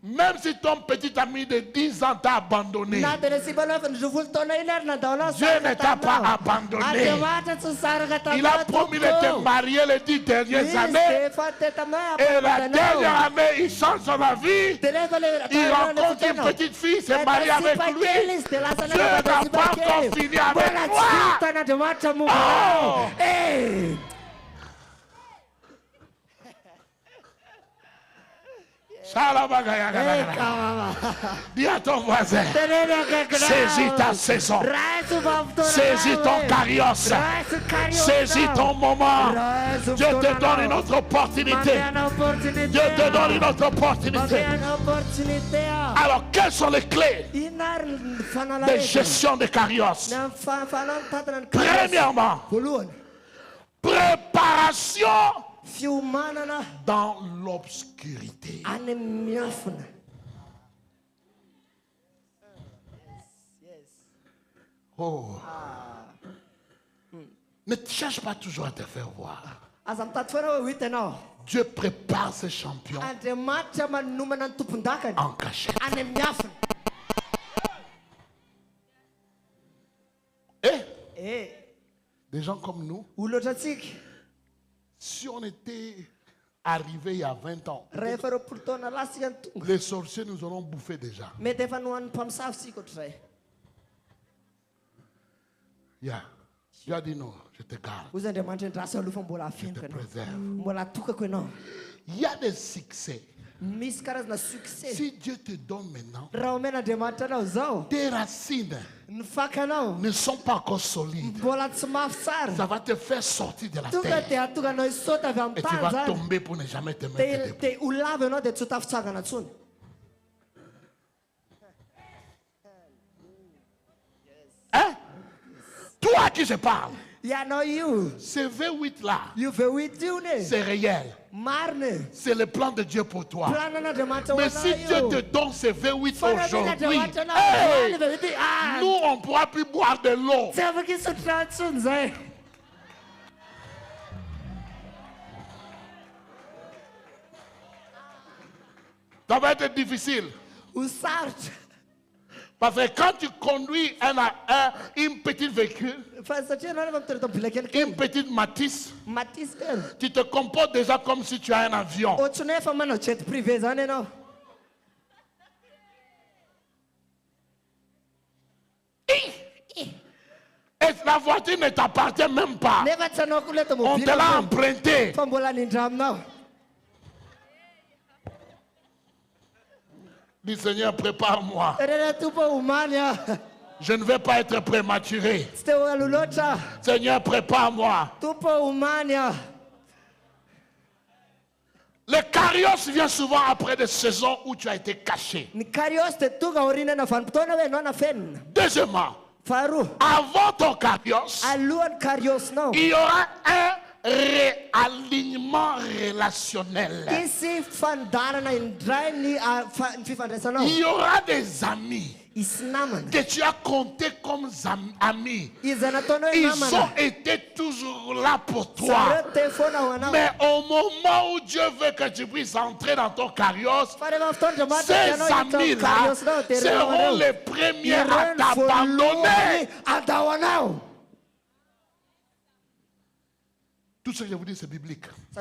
Même si ton petit ami de 10 ans t'a abandonné, Dieu ne t'a pas abandonné. Il a promis de te marier les 10 dernières années. Et la dernière année, il change son avis. Il rencontre une petite fille, il s'est marié avec lui. Dieu n'a pas encore fini avec toi. Oh! Hey! Dis à ton voisin, saisis ta saison, saisis ton carioce, saisis ton moment. Dieu te donne une autre opportunité. Dieu te donne une autre opportunité. Alors, quelles sont les clés de gestion de carioce? Premièrement, préparation dans l'obscurité. Oh. Ne cherche pas toujours à te faire voir. Dieu prépare ses champions en cachette. Et des gens comme nous, si on était arrivé il y a 20 ans, les sorciers nous auront bouffé déjà. Tu as dit non, je te garde. Je te préserve. Il y a des succès. Si Dieu te donne maintenant, tes racines ne sont pas encore solides. Ça va te faire sortir de la terre. Et tu vas tomber pour ne jamais te mettre debout. Hein? Toi qui je parle. Ce V8 là, c'est réel. C'est le plan de Dieu pour toi. Mais si Dieu te donne ce V8 aujourd'hui, nous on ne pourra plus boire de l'eau. Ça va être difficile. Parce que quand tu conduis une petite véhicule, une petite Matisse, tu te comportes déjà comme si tu as un avion. Et la voiture ne t'appartient même pas. On te l'a emprunté. Dis Seigneur, prépare-moi. Je ne vais pas être prématuré. Seigneur, prépare-moi. Le carioce vient souvent après des saisons où tu as été caché. Deuxièmement, avant ton carioce, il y aura un réalignement relationnel. Il y aura des amis que tu as comptés comme amis. Ils ont été toujours là pour toi. Mais au moment où Dieu veut que tu puisses entrer dans ton carioce, ces amis-là seront les premiers à t'abandonner. Tout ce que je vous dis, c'est biblique. Ce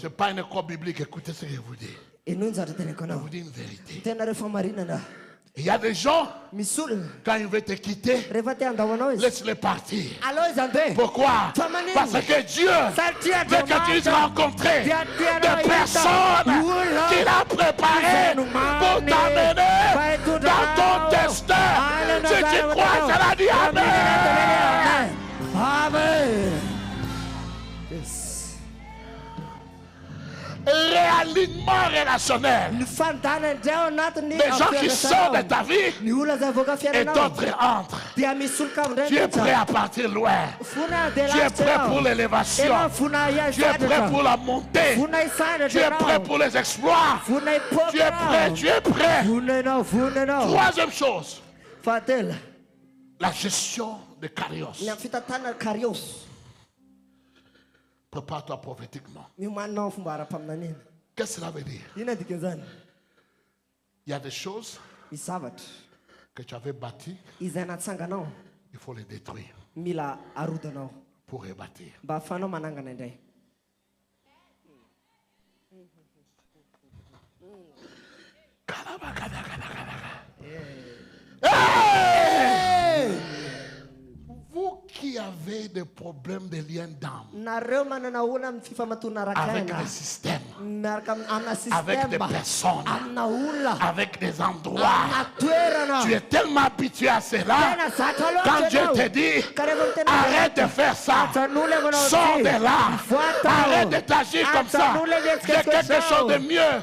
n'est pas une école biblique. Écoutez ce que je vous dis. Je vous dis une vérité. Il y a des gens, quand ils veulent te quitter, laisse-les partir. Pourquoi? Parce que Dieu veut que tu puisses rencontrer des personnes qu'il a préparées pour t'amener dans ton destin. Si tu crois, ça l'a dit Amen. Amen. Réalignement relationnel. Les gens qui sortent de ta vie et d'autres entrent. Tu es prêt à partir loin. Tu es prêt pour l'élévation. Tu es prêt pour la montée. Tu es prêt pour les exploits. Tu es prêt, tu es prêt. Troisième chose, la gestion de Kairos. Prépare-toi prophétiquement. Qu'est-ce que cela veut dire? Il y a des choses que tu avais bâties, il faut les détruire pour rebâtir. Hey! Vous qui avez des problèmes de liens d'âme avec des systèmes, avec des personnes, avec des endroits, tu es tellement habitué à cela. Quand Dieu te dit arrête de faire ça, sors de là, arrête de t'agir comme ça, c'est quelque chose de mieux.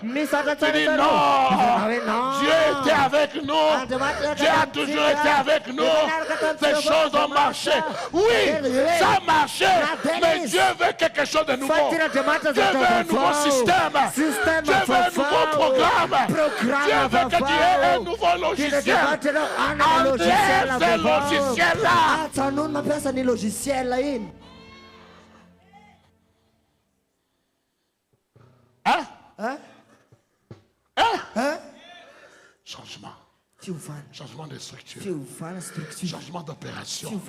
Tu dis non, Dieu était avec nous, Dieu a toujours été avec nous, ces choses ont marché. Oui, ça a marché, mais Dieu veut quelque chose de nouveau. Dieu veut un nouveau système. Dieu veut un nouveau programme. Dieu veut que tu aies un nouveau logiciel. Enlève ce logiciel-là. Hein? Changement. Changement de structure. Changement d'opération.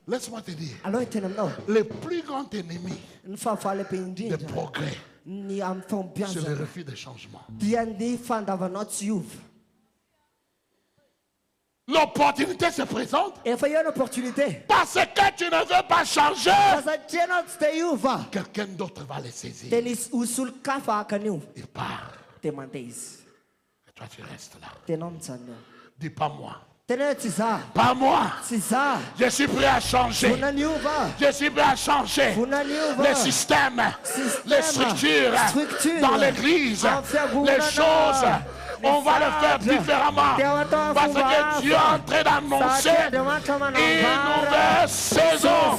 Laisse-moi te dire. Le plus grand ennemi de progrès, c'est le refus de changement. L'opportunité se présente parce que tu ne veux pas changer. Quelqu'un d'autre va les saisir. Il part. Et toi tu restes là. Dis pas moi. Pas moi. Je suis prêt à changer. Je suis prêt à changer les systèmes, les structures dans l'église, les choses. On va le faire différemment parce que Dieu est en train d'annoncer une nouvelle saison.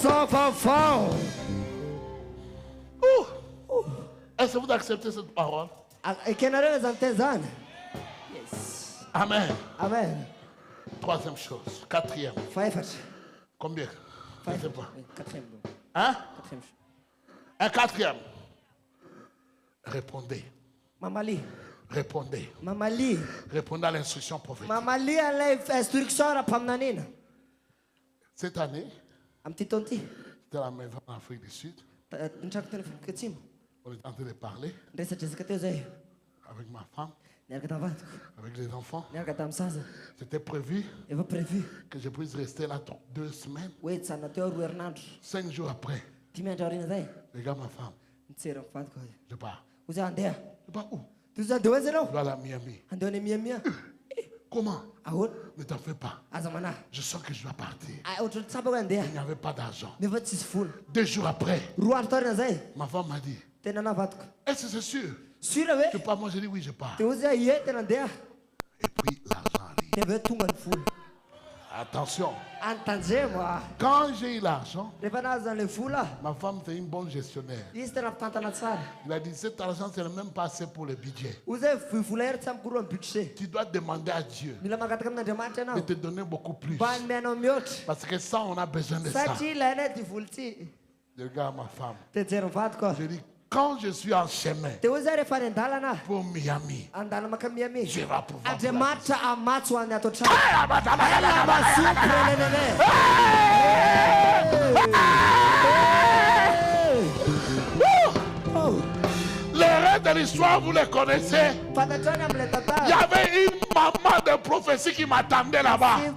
Est-ce que vous acceptez cette parole? Amen. Amen. Troisième chose. Quatrième. Combien? Je ne sais pas. Hein? Un quatrième. Répondez. Mamali. Répondez. Mamali. Répondez à l'instruction prophétique. Mamali à l'instruction à Pamnanine. Cette année, c'était la maison en Afrique du Sud. On est en train de parler avec ma femme, avec les enfants. C'était prévu que je puisse rester là 2 semaines. 5 jours après, regarde ma femme. Je pars. Je pars où? Je vais à la Miami. Comment? Ne t'en fais pas. Je sens que je dois partir. Il n'y avait pas d'argent. 2 jours après, ma femme m'a dit, est-ce que c'est sûr? Tu pars? Moi, je dis oui, je pars. Et puis l'argent arrive. Attention. Quand j'ai eu l'argent, ma femme fait une bonne gestionnaire. Il a dit cet argent, c'est même pas assez pour le budget. Tu dois demander à Dieu de te donner beaucoup plus. Parce que ça, on a besoin de ça. Je regarde ma femme. Je dis, quand je suis en chemin pour Miami, je vais pouvoir. Le reste de l'histoire, vous le connaissez. Il y avait une maman de prophétie qui m'attendait là-bas. Une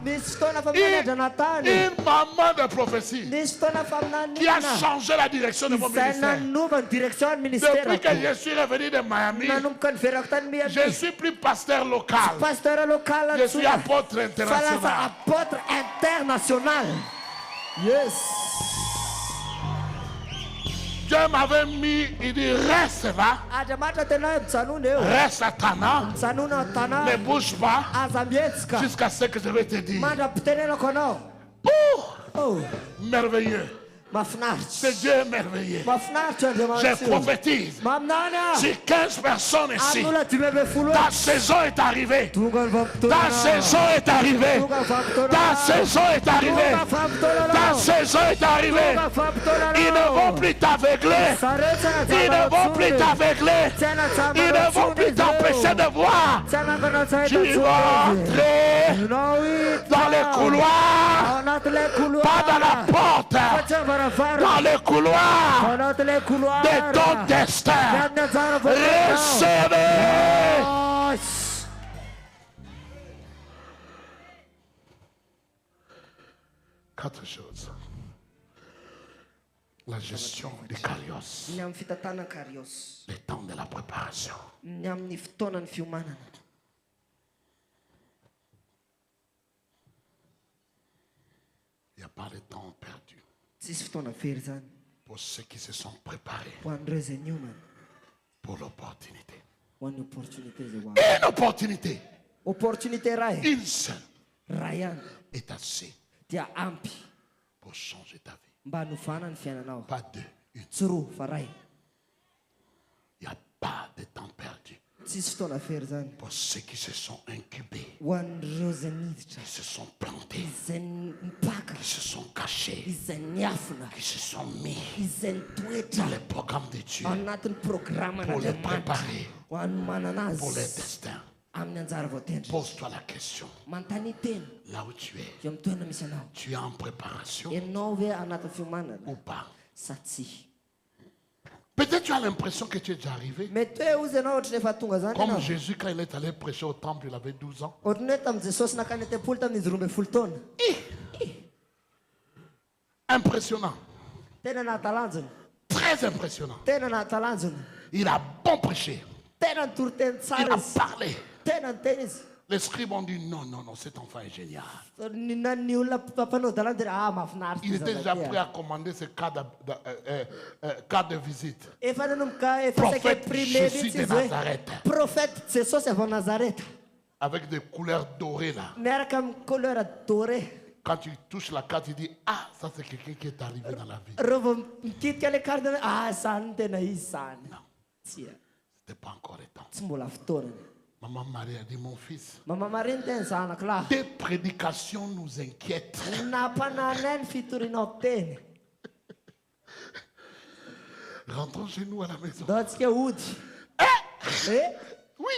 maman de prophétie qui a changé la direction de mon ministère. Depuis que je suis revenu de Miami, je ne suis plus pasteur local. Je suis apôtre international. Yes. Dieu m'avait mis, il dit reste là, reste à Tana, ne bouge pas jusqu'à ce que je vais te dire. Oh, merveilleux. Ce Dieu est merveilleux. Je prophétise. Si 15 personnes ici, ta saison est arrivée. Ta saison est arrivée. Ta saison est arrivée. Ta saison est arrivée. Ils ne vont plus t'aveugler. Ils ne vont plus t'aveugler. Ils ne vont plus t'empêcher de voir. Tu vas entrer dans les couloirs, pas dans la porte. Dans les couloirs de ton destin. Recevez. Quatre choses. La gestion des Kairos. Le temps de la préparation. Il n'y a pas de temps perdu. Pour ceux qui se sont préparés pour l'opportunité. Une opportunité. Une seule est assez pour changer ta vie. Pas deux, une. Il n'y a pas de temps perdu. Pour ceux qui se sont incubés, qui se sont plantés, qui se sont cachés, qui se sont mis dans le programme de Dieu pour les préparer pour les destins. Pose-toi la question. Là où tu es en préparation ou pas? Peut-être tu as l'impression que tu es déjà arrivé. Comme Jésus, quand il est allé prêcher au temple, il avait 12 ans. Impressionnant. Très impressionnant. Il a bon prêché. Il a parlé. Les scribes ont dit non, cet enfant est génial. Il était déjà prêt à commander ce cas de visite. Prophète Jésus de Nazareth. Avec des couleurs dorées là. Quand tu touches la carte, tu dis ah, ça c'est quelqu'un qui est arrivé dans la vie. Non. C'était pas encore le temps. Maman Marie a dit, mon fils, tes prédications nous inquiètent. Rentrons chez nous à la maison. Oui.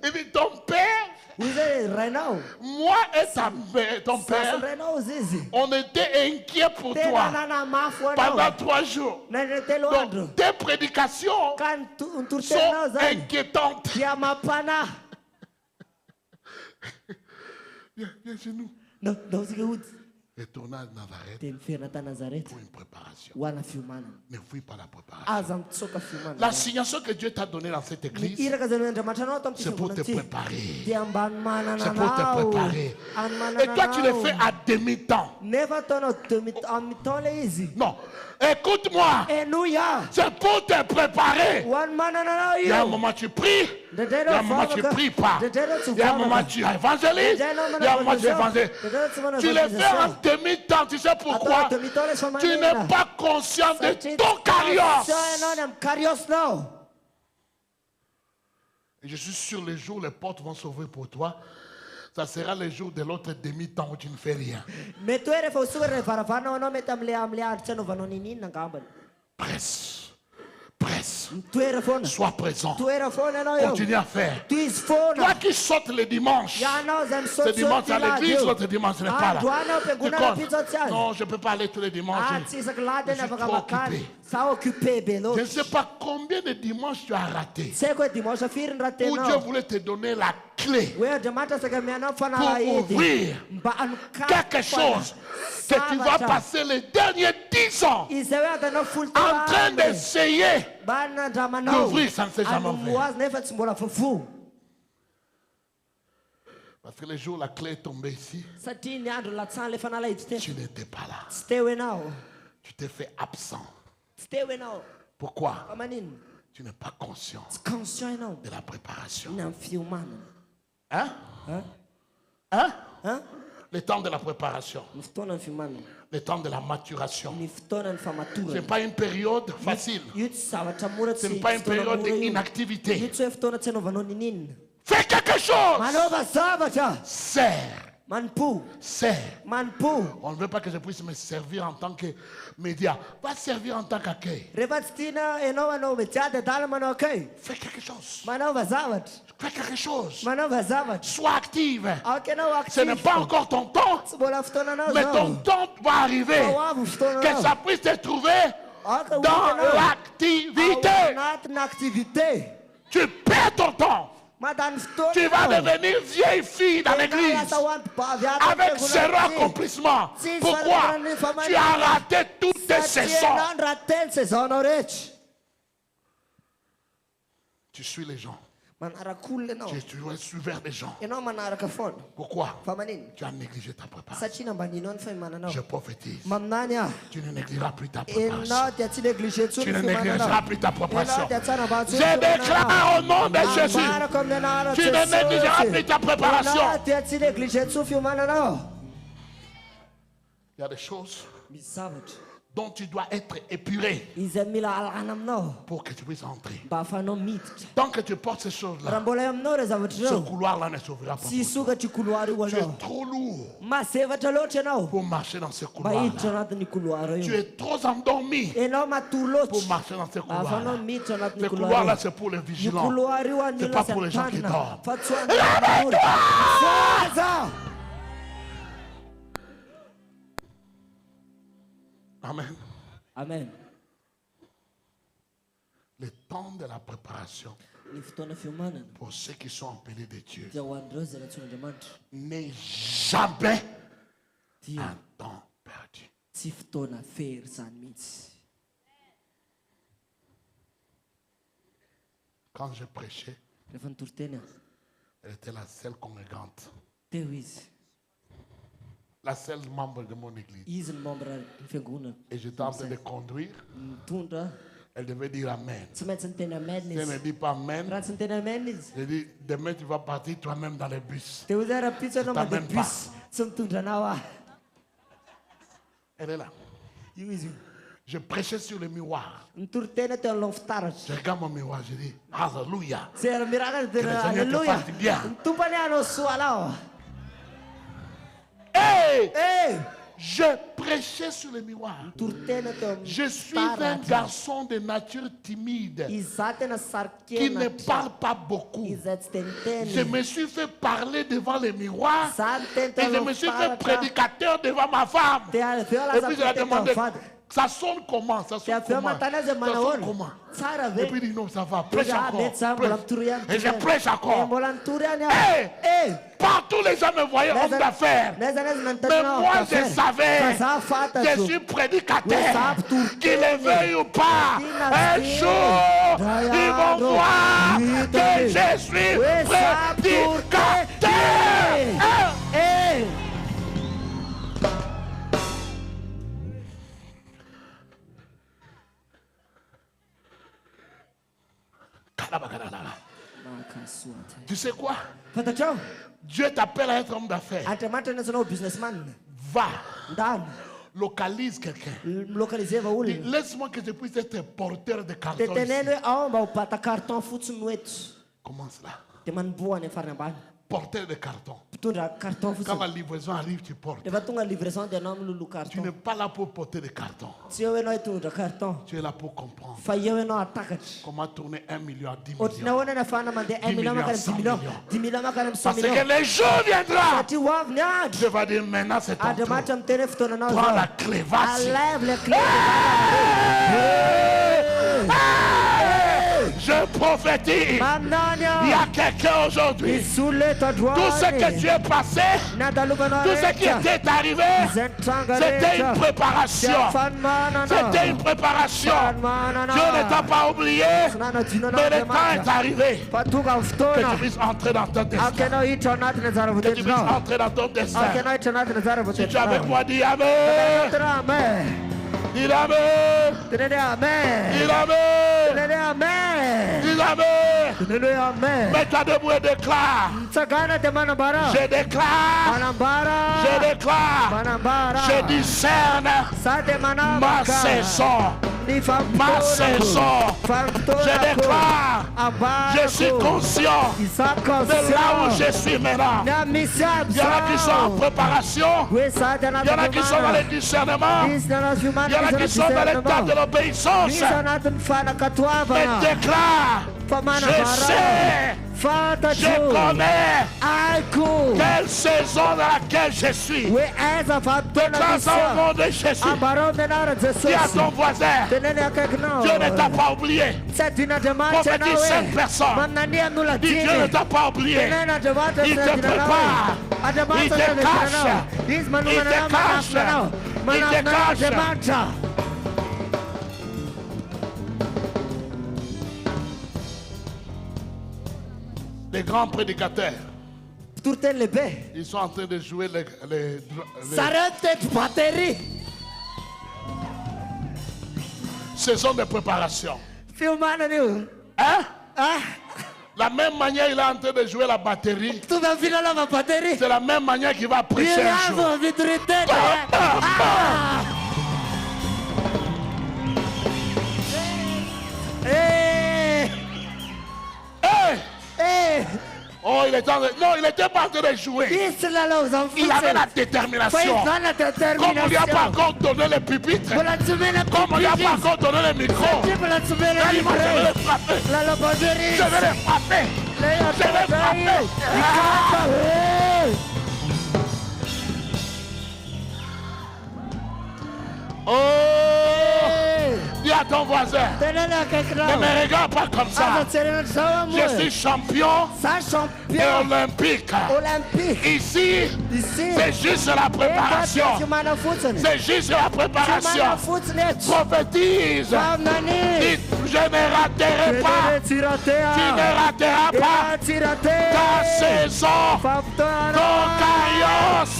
Et puis ton père, moi et ton père, on était inquiets pour toi pendant 3 jours. Donc, tes prédications sont inquiétantes. Viens chez nous. Retournez à Nazareth pour une préparation. Ne fuis pas la préparation. L'assignation que Dieu t'a donnée dans cette église, c'est pour te préparer. C'est pour te préparer. Et toi, tu le fais à demi-temps. Non. Écoute-moi. C'est pour te préparer. Il y a un moment tu pries. Il y a un moment tu ne pries pas. Il y a un moment tu évangélises. Il y a un moment tu évangélises. Tu le fais en demi-temps. Tu sais pourquoi? Tu n'es pas conscient de ton Kairos. Et je suis sûr les jours où les portes vont s'ouvrir pour toi, ça sera le jour de l'autre demi-temps où tu ne fais rien. Presse. Presse. place. Sois présent. Continue à faire. Toi qui sautes les dimanches. Ce dimanche à l'église, l'autre dimanche, ce n'est pas là. Non, je ne peux pas aller tous les dimanches. Je suis trop occupé. Je ne sais pas combien de dimanches tu as raté. Où Dieu voulait te donner la clé pour ouvrir quelque chose que tu vas passer les derniers 10 ans en train d'essayer d'ouvrir, ça ne s'est jamais ouvert. Parce que le jour où la clé est tombée ici, tu n'étais pas là. Tu t'es fait absent. Pourquoi? Tu n'es pas conscient de la préparation. Hein? Le temps de la préparation. Le temps de la maturation. Ce n'est pas une période facile. Ce n'est pas une période d'inactivité. Fais quelque chose. Sers. Sers. On ne veut pas que je puisse me servir en tant que média. Va servir en tant qu'accueil. Fais quelque chose. Fais quelque chose. Sois active. Ce n'est pas encore ton temps. Mais ton temps va arriver. Que ça puisse te trouver dans l'activité. Tu perds ton temps. Tu vas devenir vieille fille dans l'église avec zéro accomplissement. Pourquoi? Tu as raté toutes tes saisons. Tu suis les gens. Tu dois suivre vers les gens. Pourquoi? Tu as négligé ta préparation. Je prophétise. Tu ne négligeras plus ta préparation. Tu ne négligeras plus ta préparation. Je déclare au nom de Jésus. Tu ne négligeras plus ta préparation. Il y a des choses dont tu dois être épuré pour que tu puisses entrer. Tant que tu portes ces choses-là, ce couloir-là ne s'ouvrira pas pour toi. Tu es trop lourd pour marcher dans ce couloir-là. Tu es trop endormi pour marcher dans ce couloir-là. Ce couloir-là, c'est pour les vigilants. Ce n'est pas pour les gens qui dorment. Réveille-toi! Amen. Amen. Le temps de la préparation pour ceux qui sont appelés de Dieu n'est jamais un temps perdu. Quand je prêchais, elle était la seule congrégante. La seule membre de mon église. Et j'étais en train de conduire. Elle devait dire Amen. Si elle ne dit pas Amen, je dis demain tu vas partir toi-même dans le bus. Je t'amène pas. Elle est là. Je prêchais sur le miroir. Je regarde mon miroir, je dis Alléluia. Que le Seigneur te fasse du bien. Hey! Je prêchais sur le miroir. Je suis un garçon de nature timide qui ne parle pas beaucoup. Je me suis fait parler devant le miroir et je me suis fait prédicateur devant ma femme. Et puis je lui ai demandé, ça sonne comment? Ça sonne comment? Et puis il dit non, ça va, prêche encore. Et je prêche encore. Hey! Partout les gens me voyaient homme d'affaires. Mais moi je savais, je suis prédicateur. Qu'ils le veuillent ou pas, un jour ils vont voir que je suis prédicateur. Tu sais quoi? Dieu t'appelle à être homme d'affaires. Va. Localise quelqu'un. Laisse-moi que je puisse être porteur de carton. Comment cela? Porteur de carton. Quand la livraison arrive, tu portes. Tu n'es pas là pour porter des cartons. Tu es là pour comprendre comment tourner 1 million à 10 millions. 10 millions à 100 millions. Parce que les jours viendront. Je vais dire maintenant c'est ton tour. Prends la clé, vas-y. Je prophétise. Il y a quelqu'un aujourd'hui. Tout ce que tu es passé, tout ce qui était arrivé, c'était une préparation. C'était une préparation. Dieu ne t'a pas oublié, mais le temps est arrivé que tu puisses entrer dans ton destin. Que tu puisses entrer dans ton destin. Si tu es avec moi, dis Amen. Dis Amen. Dis Amen. Dis Amen. Mets-toi debout et déclare. Je déclare. Je déclare. Je discerne ma saison. Ma saison. Je déclare. Je suis conscient de là où je suis maintenant. Il y en a qui sont en préparation. Il y en a qui sont dans le discernement. Il y en a qui sont dans l'état de l'obéissance. Mais déclare. Je sais. Je connais quelle saison dans laquelle je suis. Déclare au nom de Jésus. Dis à ton voisin, Dieu ne t'a pas oublié. Prophétise cette personne. Dis Dieu ne t'a pas oublié. Il te prépare. Il te cache. Il te cache. Il te cache. Les grands prédicateurs, ils sont en train de jouer les saison de préparation. Hein? La même manière il est en train de jouer la batterie, c'est la même manière qu'il va prêcher un jour. Oh, il était non, il n'était pas en train de jouer. Il avait la détermination. Comme on lui a pas encore donné le pupitre, comme on lui a pas encore donné le micro, je vais le frapper. Je vais le frapper. Je vais le frapper. Oh! Dis à ton voisin, ne me regarde pas comme ça. Je suis champion et olympique. Ici, c'est juste la préparation. C'est juste la préparation. Prophétise. Dis, je ne raterai pas. Tu ne rateras pas ta saison. Ton Kairos.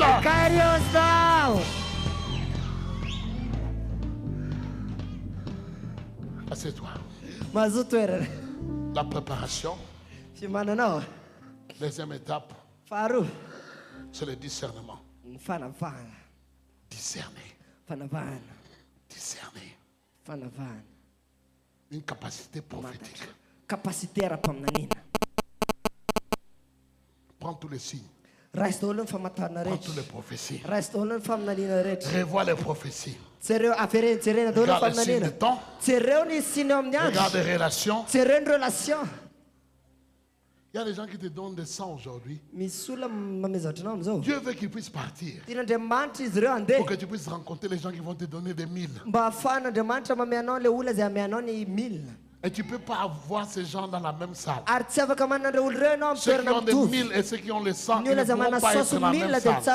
Assieds-toi. La préparation. Deuxième étape. C'est le discernement. Discerner. Discerner. Une capacité prophétique. Prends tous les signes. Prends toutes les prophéties. Revois les prophéties. Regarde les signes de temps. Regarde les relations. Il y a des gens qui te donnent des 100 aujourd'hui. Dieu veut qu'ils puissent partir. Pour que tu puisses rencontrer les gens qui vont te donner des 1000. Et tu ne peux pas avoir ces gens dans la même salle. Ceux qui ont des 1000 et ceux qui ont les 100, ils ne pourront pas être dans la même salle.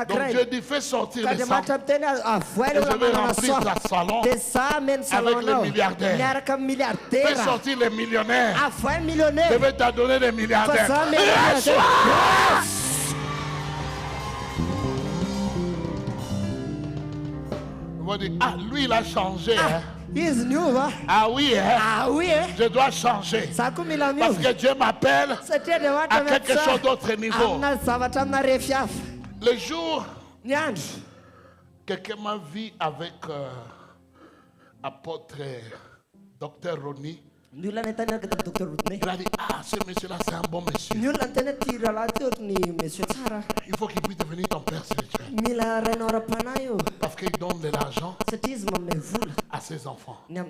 Donc Dieu dit, fais sortir les 100. Et je vais remplir ta salon avec les milliardaires. Fais sortir les millionnaires. Je vais te donner des milliardaires. On va dire, ah, lui il a changé. Ah oui, je dois changer. Parce que Dieu m'appelle à quelque chose d'autre niveau. Le jour, quelqu'un m'a vu avec apôtre Dr. Ronnie. Il a dit, ah, ce monsieur-là, c'est un bon monsieur. Il faut qu'il puisse devenir ton père spirituel. Parce qu'il donne de l'argent à ses enfants. Moi,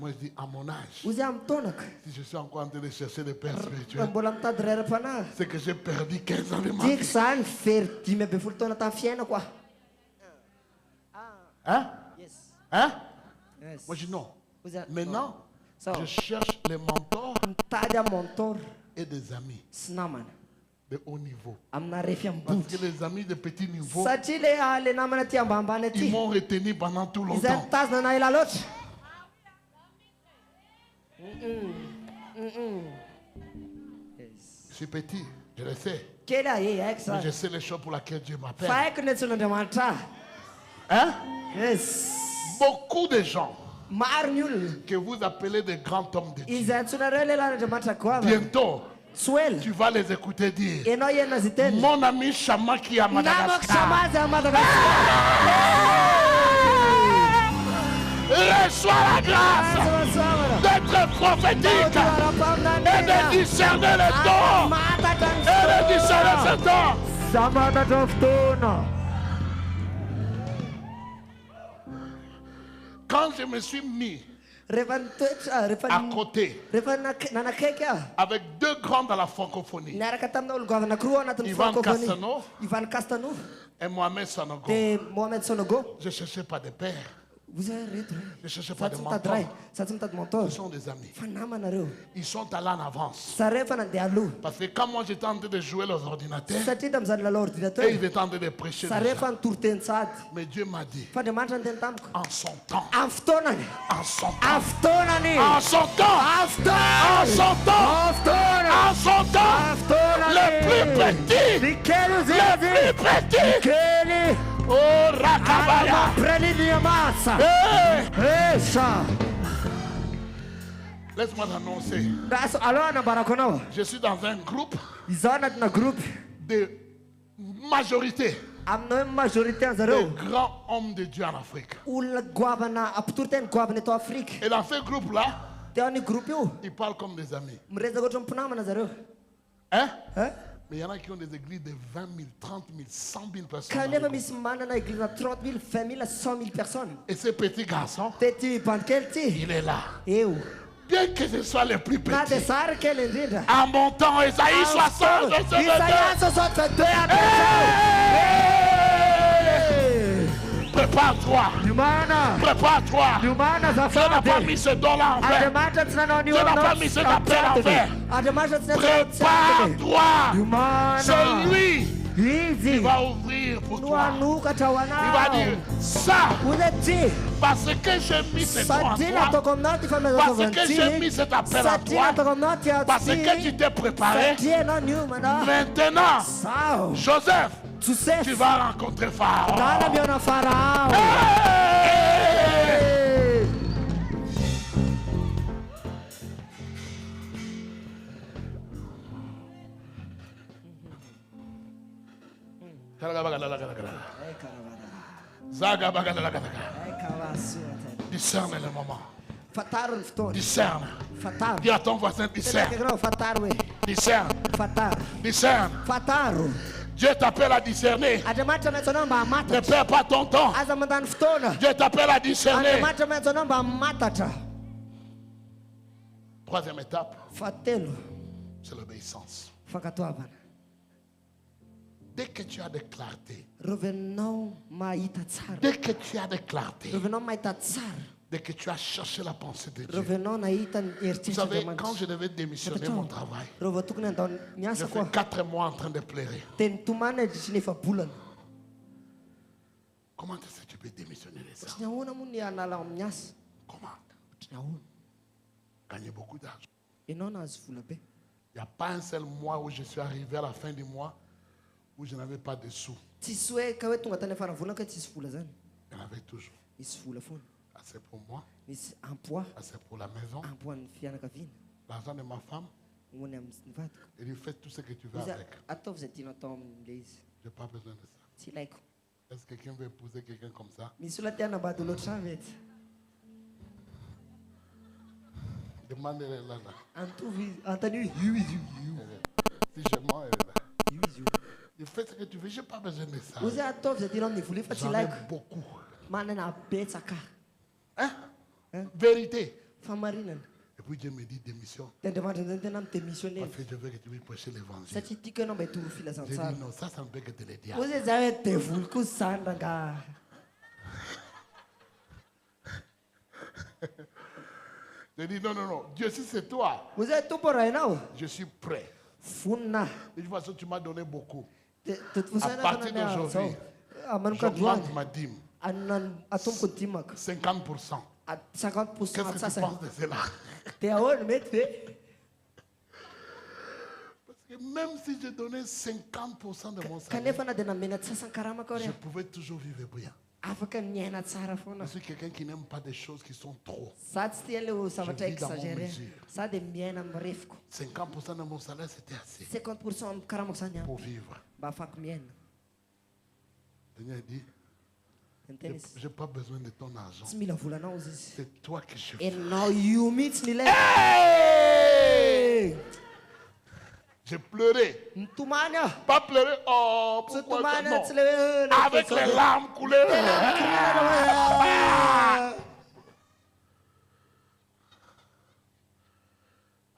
je dis, à mon âge, si je suis encore en train de chercher des pères spirituels, c'est que j'ai perdu 15 ans de ma vie. Hein? Hein? Moi, je dis non. Maintenant, je cherche les mentors et des amis de haut niveau. Parce que les amis de petit niveau, ils m'ont retenu pendant tout longtemps. Je suis petit, je le sais. Mais je sais les choses pour lesquelles Dieu m'appelle. Hein? Beaucoup de gens que vous appelez des grands hommes de Dieu, bientôt, tu vas les écouter dire, mon ami Chama qui est à Madagascar, reçois la grâce d'être prophétique et de discerner les dons et de discerner ces dons. Quand je me suis mis à côté avec deux grands dans la francophonie, Ivan Castano et Mohamed Sanogo, je ne cherchais pas de père. Je ne cherche pas de mentors. Ils sont des amis. Ils sont allés en avance. Parce que quand moi j'étais en train de jouer les ordinateurs, et ils étaient en train de prêcher déjà. Mais Dieu m'a dit, en son temps, en son temps, en son temps, en son temps, en son temps, les plus petits, oh, Rakabaya. Laisse-moi t'annoncer. Je suis dans un groupe de majorité de grands hommes de Dieu en Afrique. Et dans ce groupe-là, ils parlent comme des amis. Hein? Mais il y en a qui ont des églises de 20 000, 30 000, 100 000 personnes. Et ce petit garçon, il est là. Bien que ce soit le plus petit. À mon temps, Esaïe 60, prépare-toi. Prépare-toi. Dieu n'a pas mis ce don-là en fait. Dieu n'a pas mis cet appel en fait. Prépare-toi. C'est lui qui va ouvrir pour toi. Il va dire ça. Parce que j'ai mis ce don en toi. Parce que j'ai mis cet appel en toi. Parce que tu t'es préparé. Maintenant, Joseph, tu vas rencontrer Pharaon. Discerne le moment. Discerne. Dis à ton voisin, discerne. Discerne. Discerne. Dieu t'appelle à discerner. Ne perds pas ton temps. Dieu t'appelle à discerner. Troisième étape, c'est l'obéissance. Dès que tu as de clarté, dès que tu as de clarté, dès que tu as cherché la pensée de Dieu. Vous savez, quand je devais démissionner mon travail, j'ai fait 4 mois en train de pleurer. Comment est-ce que tu peux démissionner de ça? Comment? Gagner beaucoup d'argent. Il n'y a pas un seul mois où je suis arrivé à la fin du mois où je n'avais pas de sous. Il y en avait toujours. Assez pour moi, assez pour la maison, l'argent de ma femme. Et lui fait tout ce que tu veux avec. Je n'ai pas besoin de ça. Est-ce que quelqu'un veut épouser quelqu'un comme ça? Demandez-le là. Entendu. Si je mens, elle est là. Tu fais ce que tu veux, je n'ai pas besoin de ça. J'en ai beaucoup. Hein? Vérité. Et puis Dieu me dit démission. Parce que je veux que tu puisses prêcher l'évangile. J'ai dit non, ça ne peut que te le dire. J'ai dit non, Dieu, si c'est toi, je suis prêt. De toute façon, tu m'as donné beaucoup. À partir d'aujourd'hui, j'augmente ma dîme. 50%. Qu'est-ce que tu penses de cela? Parce que même si je donnais 50% de mon salaire, je pouvais toujours vivre bien. Je suis quelqu'un qui n'aime pas des choses qui sont trop. Je vis dans mon mesure. 50% de mon salaire, c'était assez pour vivre. Seigneur dit, je n'ai pas besoin de ton argent. C'est toi que je veux. Hey! J'ai pleuré. Pas pleurer. Oh, pourquoi non? Avec les larmes coulées.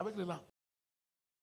Avec les larmes.